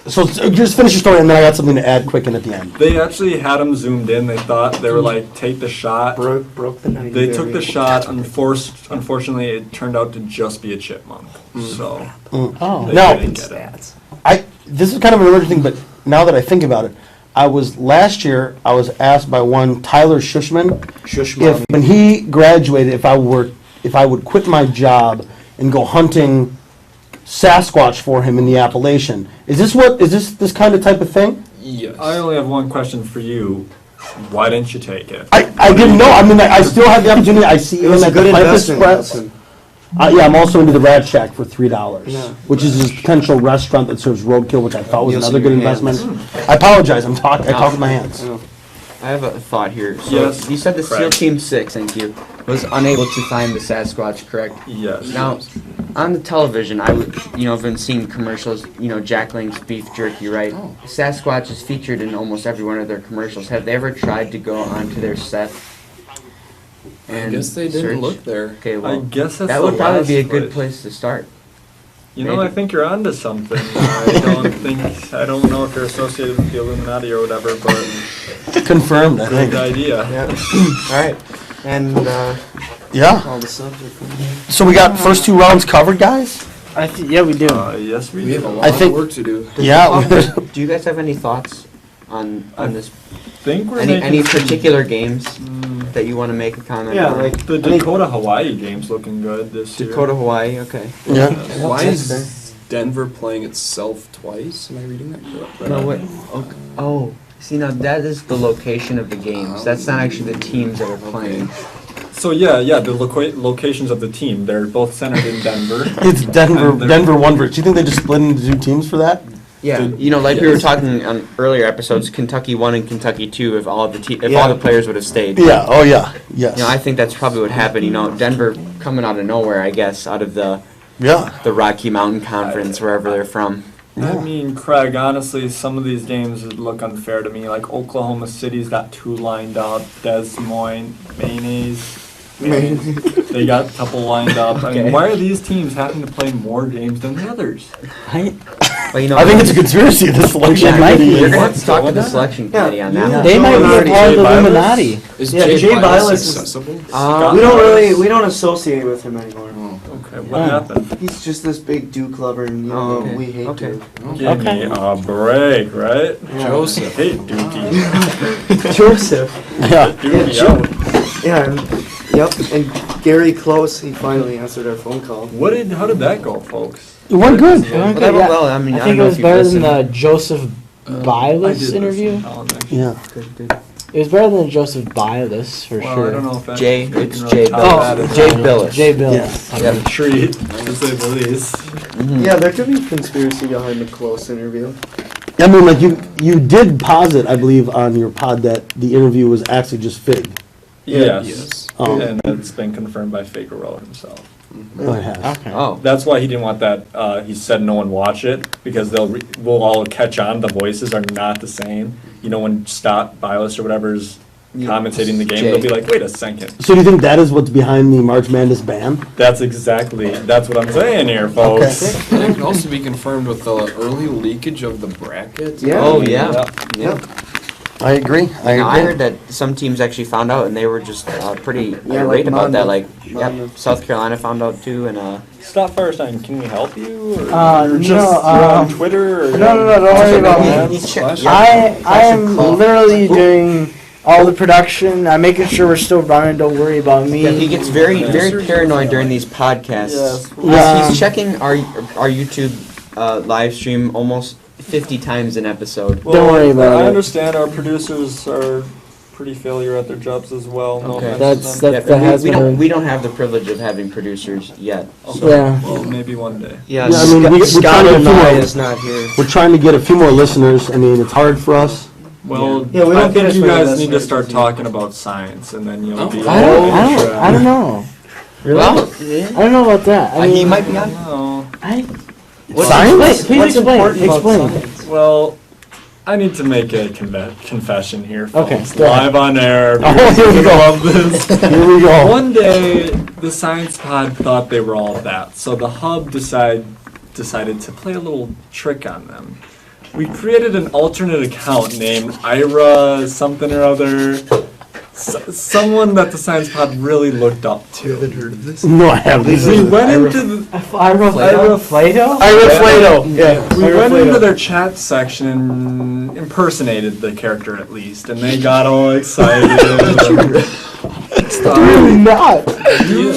So just finish your story, and then I got something to add quick in at the end. they actually had him zoomed in. They thought they were like, take the shot. broke the 90. They took the shot. Unfortunately, it turned out to just be a chipmunk. So Oh. they Now- didn't get it. This is kind of an emerging thing, but now that I think about it, last year I was asked by one Tyler Shushman if when he graduated if I would quit my job and go hunting Sasquatch for him in the Appalachian. Is this kind of type of thing? yes. I only have one question for you. Why didn't you take it? I didn't know. I mean, I still had the opportunity. I see It was him a at good the Plant investment. Express. Listen. Yeah, I'm also into the Rad Shack for $3, Yeah. which is this potential restaurant that serves roadkill, which I thought was You'll another see good your hands. investment. I apologize. I talk with my hands. I have a thought here. So Yes, you said the SEAL correct. Team 6, thank you, was unable to find the Sasquatch, correct? Yes. Now, on the television, I've been seeing commercials, Jack Link's beef jerky, right? Sasquatch is featured in almost every one of their commercials. Have they ever tried to go onto their set? I guess they didn't search? look there. Okay, well, I guess that's that the would probably be a last good place. place to start. I Maybe. think you're onto something. I don't know if you're associated with the Illuminati or whatever, but Confirmed, I good think. idea. All right, and Yeah. All the subject. So we got first two rounds covered, guys? Yeah, we do. Yes, we We have a do. lot I of think- work to do. Yeah. do you guys have any thoughts on this? Think we're Any making particular games that you want to make a comment Yeah, on? like the Dakota Hawaii game's looking good this year. Dakota, Hawaii, okay. Yeah. Why is Denver playing itself twice? Am I reading that correctly? No, what? Okay. Oh, see, now that is the location of the games. That's not actually the teams that are playing. So yeah, the locations of the team, they're both centered in Denver. It's Denver, And they're- Denver one versus. Do you think they just split into two teams for that? Yeah, like we were talking on earlier episodes, Kentucky 1 and Kentucky 2. If all the Yeah. all the players would have stayed. Yeah. Oh yeah. Yes. I think that's probably what happened. Denver coming out of nowhere, I guess, out of the Rocky Mountain Conference, wherever they're from. I mean, Craig, honestly, some of these games would look unfair to me. Like Oklahoma City's got two lined up, Des Moines, Mayonnaise. They got a couple lined up. I mean, why are these teams having to play more games than the others? Well, I think it's a conspiracy. This selection committee. You're going to have to talk to the selection committee on that. They might be a part of the Illuminati. Is Yeah, Jay Jay Bilas Bilas is- accessible? we don't associate with him anymore. Okay, what happened? He's just this big Duke lover, and we hate Duke. Give me a break, right? Yeah. Joseph. Hate Dookie. Joseph. Yeah. Dookie Yeah, out. Yep. And Gary Close, he finally answered our phone call. How did that go, folks? It went good. Well, I mean, I I think don't it know was if you've better than listened. the Joseph I Bilas did interview. listen. Oh, nice. Yeah. Good. It was better than Joseph Bialis, for Well, sure. I don't know if Jay, you it's can Jay really count that Billis. as Jay a- Billis. Jay Billis. Yeah. treat, to say the least. Yeah, there could be conspiracy behind the close interview. I mean, like you did posit, I believe, on your pod that the interview was actually just fig. Yes. Um, And it's been confirmed by Figueroa himself. Oh, it has. Okay. Oh. That's why he didn't want that. He said no one watch it because we'll all catch on. The voices are not the same. You know, when Stott Bialis or whatever's commentating the game, they'll be like, "Wait a second." So do you think that is what's behind the March Madness ban? That's what I'm saying here, folks. And it can also be confirmed with the early leakage of the brackets. Yeah. Oh, yeah. Yep. I agree. I heard that some teams actually found out, and they were just pretty irate about that. Like, South Carolina found out too, and Stop Firestein, can we help you? Or No, you're on Twitter? Or No, don't worry about me. I am literally doing all the production. I'm making sure we're still running. Don't worry about me. yeah, he gets very paranoid during these podcasts. Yes. He's checking our YouTube live stream almost 50 times an episode. Don't worry about I it. understand our producers are pretty failure at their jobs as well. No Okay. offense to them. That has we been. don't have the privilege of having producers yet. So. Yeah. Well, maybe one day. Yeah, Yeah, I mean, we're Scott trying to get a few O'Neill more- is not here. We're trying to get a few more listeners. I mean, it's hard for us. Well, Yeah, we I don't get think as you many guys listeners need to as start you. talking about science, and then you'll be. I don't know. Really? I don't know about that. I mean, He might be on. No. Science? Please What's explain. important about Explain. science? Well, I need to make a confession here, folks. Okay, go ahead. Live on air. Oh, here we go. Love this. Here we go. One day, the Science Pod thought they were all that, so the Hub decided to play a little trick on them. We created an alternate account named Ira something or other. Someone that the Science Pod really looked up to. haven't heard of this? No, I haven't. We went into the Ira Flato? we went into their chat section and impersonated the character at least, and they got all excited. Really not. You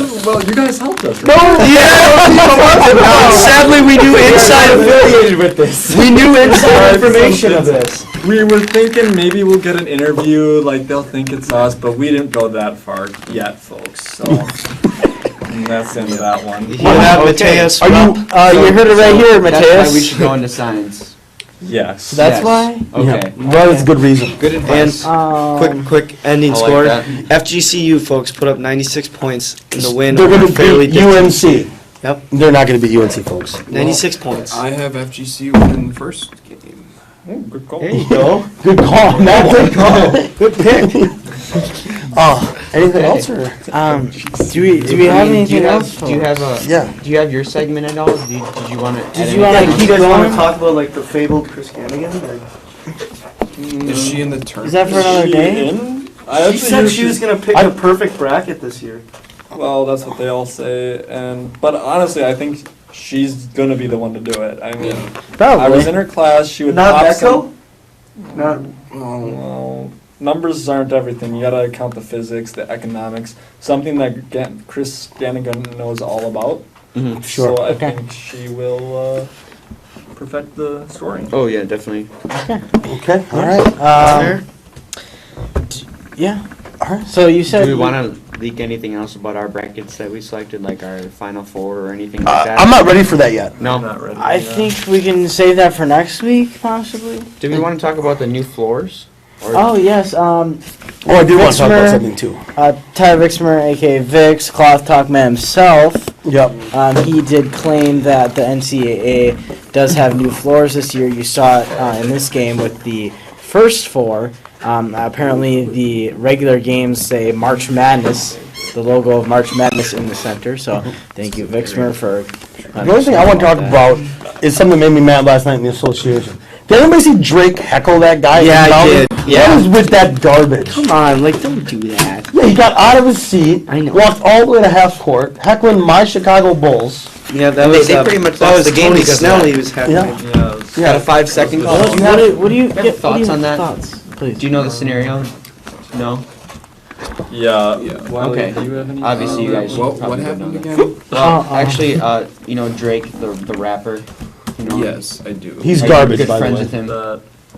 guys helped us. No, Yeah. Sadly, we do inside affiliated with this. we knew inside information of this. We were thinking maybe we'll get an interview, like they'll think it's us, but we didn't go that far yet, folks. So and that's the end of that one. You have Mateus. Are you? You heard it right here, That's why we Mateus. should go into science. Yes. That's Yes. why. Okay. Yeah. Well, it's good reason. Good advice. Quick ending I like score. that. FGCU folks put up 96 points in the win. They're over going to fairly beat distant- UNC. Yep. They're not going to beat UNC, folks. 96 points. I have FGC winning the first game. Good call. There you go. Good call, Matt. Good call. Good pick. Anything else? Or? Do we have anything else? Do you have a? Yeah. Do you have your segment at all? Did you want to? Did you want to keep You guys want going? to talk about like the fabled Chris Gannigan? Is she in the tournament? Is that for another day? She said she was gonna pick a perfect bracket this year. Well, that's what they all say, but honestly, I think she's gonna be the one to do it. I mean, I was in her class. She would Not pop Echo? Not. Well, numbers aren't everything. You gotta count the physics, the economics, something that Chris Gannigan knows all about. Mm-hmm. Sure. So I think she will perfect the scoring. Oh yeah, definitely. Okay. All right. Yeah. All right. So you said. Do we want to leak anything else about our brackets that we selected, like our Final Four or anything like that? I'm not ready for that yet. No. I'm not ready. I think we can save that for next week, possibly. Do we want to talk about the new floors? Or Oh yes. Oh, I do want to talk about Vixmer, something too. Ty Vixmer, aka Vix, Cloth Talk Man himself. Yep. He did claim that the NCAA does have new floors this year. You saw it in this game with the first four. Apparently, the regular games say March Madness, the logo of March Madness in the center. So, thank you, Vixmer, for. The only thing I want to talk about is something that made me mad last night in the association. Did anybody see Drake heckle that guy? Yeah, I did. Yeah. What is with that garbage? Come on, like, don't do that. Yeah, he got out of his seat, I know. walked all the way to half court, heckling my Chicago Bulls. Yeah, that They- was. they pretty much that lost was the game Tony because of Snell. that. He was happy. Yeah. Yeah. Got a 5-second call. What do you have get? thoughts on that? Thoughts, please. Do you know the scenario? No. Yeah. Okay. Do you have any? Obviously, you guys. What probably happened don't know that. again? Well, actually, you know Drake, the rapper. You know, Yes, I do. He's are you garbage, good by the friends way. with him?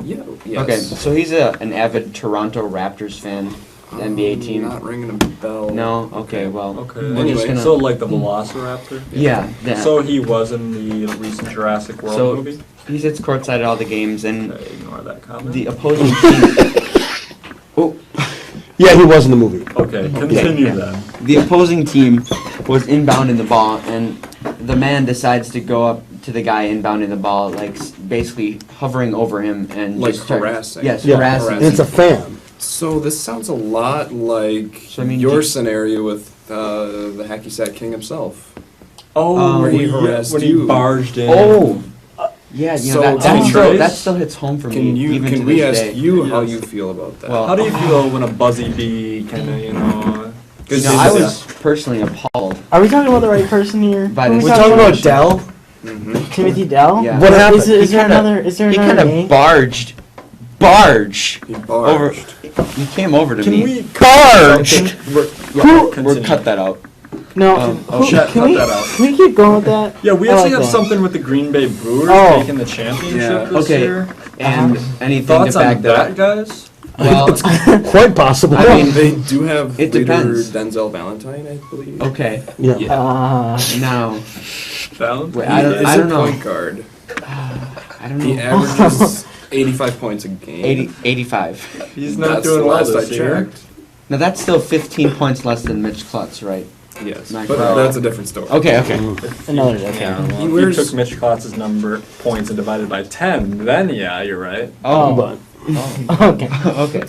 Yeah. Yes. Okay, so he's an avid Toronto Raptors fan, the NBA team. Not ringing a bell. No? Okay, well. Okay. we're just gonna- So like the Velociraptor? Yeah. So he was in the recent Jurassic World movie? He sits courtside at all the games, and Okay, ignore that comment. the opposing team. Oh. Yeah, he was in the movie. Okay, continue yeah. then. The opposing team was inbounding the ball, and the man decides to go up to the guy inbounding the ball, like basically hovering over him and Like just start- harassing. Yes, Yeah, harassing. and it's a fan. So this sounds a lot like your scenario with the Hacky Sack King himself. Oh, where he yeah, harassed when you. he barged in. Oh. Yeah, you know, So that still hits home for me. Even Can to we this ask day. you how you feel about that? Well, How do you feel when a buzzy bee kind of, You know, I was personally appalled. Are we talking about the right person here? By Who are this we We're talking about about? Dell. Timothy Dell? Yeah. What happened? Is there He kinda- another? Is there He another kind name? of barged He barged. over. He came over to Can me. we barged? We're Continue. cut that out. No. oh, who- cut can we? that out. Can we keep going with that? Yeah, we I actually like have that. something with the Green Bay Brewers Oh. making the championship Yeah. this Okay. year. And anything Thoughts to back on that that, up? guys? Well, Quite possible. I mean, They do have It leader depends. Denzel Valentine, I believe. okay. yeah. Now, Valentine? wait, He I don't is a know. point guard. I don't He know. averages 85 points a game. 85. He's not That's doing the well last this I year. checked. Now that's still 15 points less than Mitch Klutz, right? Yes, Not but quite. that's a different story. Okay, okay. Another. Okay. Yeah, well, He if wears- you took Mitch Klotz's number points and divided by 10, then yeah, you're right. Oh, But Okay. okay.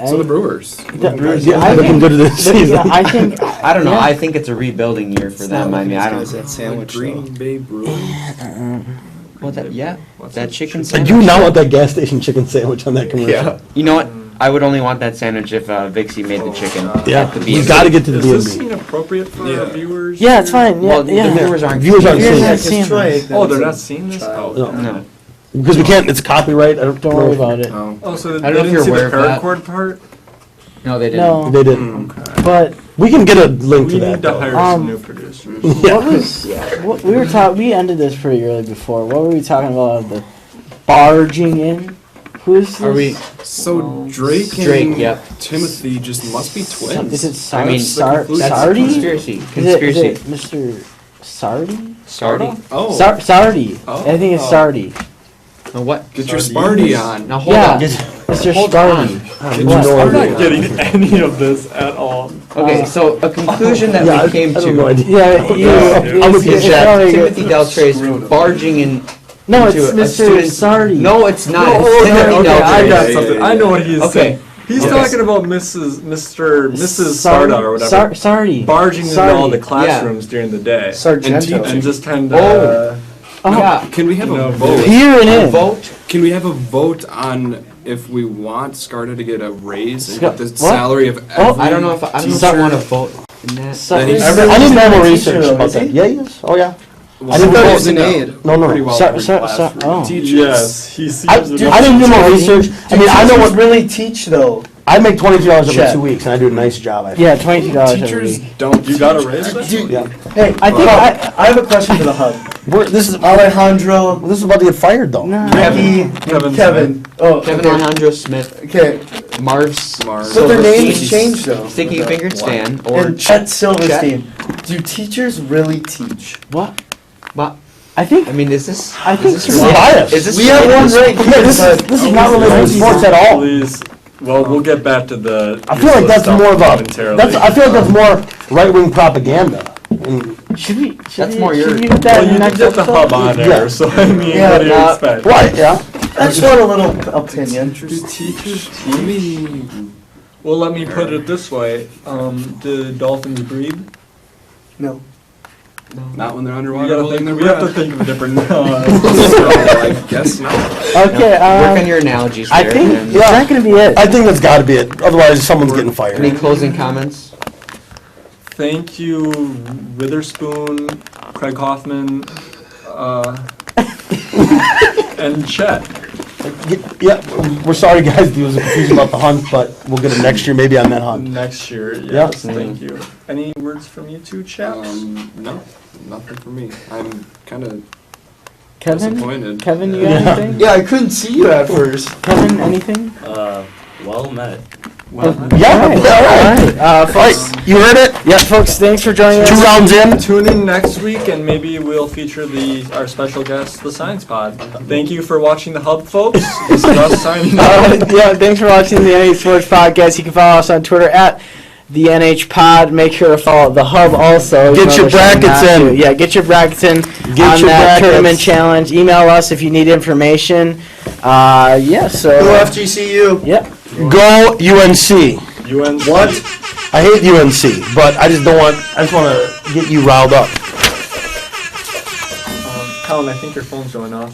So the Brewers. I looking think, good this yeah, season. I think. I don't know. Yeah. I think it's a rebuilding year for them. I mean, I don't. That sandwich. Green Bay Brewers. Well, that yeah, What's that that? chicken I sandwich. do not want that gas station chicken sandwich on that commercial. You know what? I would only want that sandwich if Vixie made the chicken. Yeah, at the you B&B. got to get to the Is this B&B. inappropriate for Yeah. our viewers? Yeah, it's fine. Yeah, Well, yeah. the viewers aren't. Viewers aren't Viewers seeing aren't it seeing this. Oh, they're not seeing this? Oh, No. No. Because we can't, it's copyright. I Don't worry about it. Oh. Oh, so I don't know they if didn't you're see aware the of that. paracord part? No, they didn't. No, They didn't. but We can get a link We to need that. to though. hire some new producers. what was what we were talking? We ended this pretty early before. What were we talking about? The barging in. Who's this? Are we? So Drake and Drake, yep. Timothy just must be twins. Is it I mean, Sardi? That's Sardi? conspiracy. Is Conspiracy. it Mr. Sardi? Sardi. Oh, Sardi. Oh. I think it's Sardi. No, what? get your Sparty on. Now hold Yeah. on. Mr. Hold Sardi. No What? I'm idea. not getting any of this at all. Okay, so a conclusion that Yeah, we came I have no to. idea. Yeah, you. I'm with you. it's That probably good. Timothy Deltray is barging in. No, into it's a Mr. student- Sardi. No, it's not. Oh, It's okay, Timothy okay, I Deltray. got Yeah, something. yeah, I know what he's Okay. saying. He's Okay. talking about Mrs. Sarda or whatever, Sardi. barging into Sardi. all the classrooms during the day And Sargento. teaching. and just kind Oh. of. Yeah. Can we have You know, a vote? Here and A in. vote. Can we have a vote on if we want Scarta to get a raise and get the What? salary of Oh, every I don't know if I don't teacher? want to vote in that. Sardi. That he's- I need to do more He's research not a about teacher, that. though, Yeah, he is. Oh, yeah. Well, I didn't somebody know- was in No. aid. No, no. Pretty well Sar- every sar- classroom. oh. Teachers. Yes, he seems I to be. didn't do more research. I mean, I know what. really teach though. I make $22 every Chet. 2 weeks, and I do a nice job. I think. Yeah, $22 every Teachers week. don't. You got a teach raise? that. Yeah. Hey, I think I have a question for the hub. This is Alejandro, this is about to get fired though. No. Kevin. Oh, Kevin okay. Alejandro Smith, Okay, Marv's Smart. but their names Silverstein, changed though. Sticky Fingered Stan, or And Chet Silverstein. Do teachers really teach? What? What? I think. I mean, is this? I think is This this is wrong? bias. Is this We have one right Yeah, here. this but- is not related to sports at all. Please. Well, we'll get back to the. I feel like that's more of a. momentarily. I feel like that's more right-wing propaganda. And Should we? That's more your- Should we put that Well, in you the did next get the episode? hub on Yeah. there, so I mean, Yeah, what do you nah. expect? what? Yeah. I just want a little opinion. Do teachers really? Well, let me put it this way: do dolphins breed? No. Not when they're We underwater. gotta holding think. their We have to breath. think of a different. So, I guess not. Okay. Work on your analogies there. I think and is that gonna be it? I think that's got to be it. Otherwise, someone's getting fired. Any closing comments? Thank you, Witherspoon, Craig Hoffman, and Chet. Yeah, we're sorry, guys. There was a confusion about the hunt, but we'll get it next year, maybe on that hunt. Next year, Yeah. yes. Thank you. Any words from you two chaps? No, nothing for me. I'm kind of Disappointed. Kevin, you got anything? Yeah, I couldn't see you at first. Kevin, anything? Well met. Yeah, all right. Folks, You heard it? yeah, folks, thanks for joining us. 2 rounds in. Tune in next week, and maybe we'll feature our special guest, the Science Pod. Thank you for watching the Hub, folks. This is us signing off. Yeah, thanks for watching the NH Sports Podcast. You can follow us on Twitter at the NH Pod. Make sure to follow the Hub also. Get your brackets in. Yeah, get your brackets in Get on your that brackets. tournament challenge. Email us if you need information. Yeah, so. Go FGCU. Yep. Go UNC. UNC. What? I hate UNC, but I just want to get you riled up. Colin, I think your phone's going off.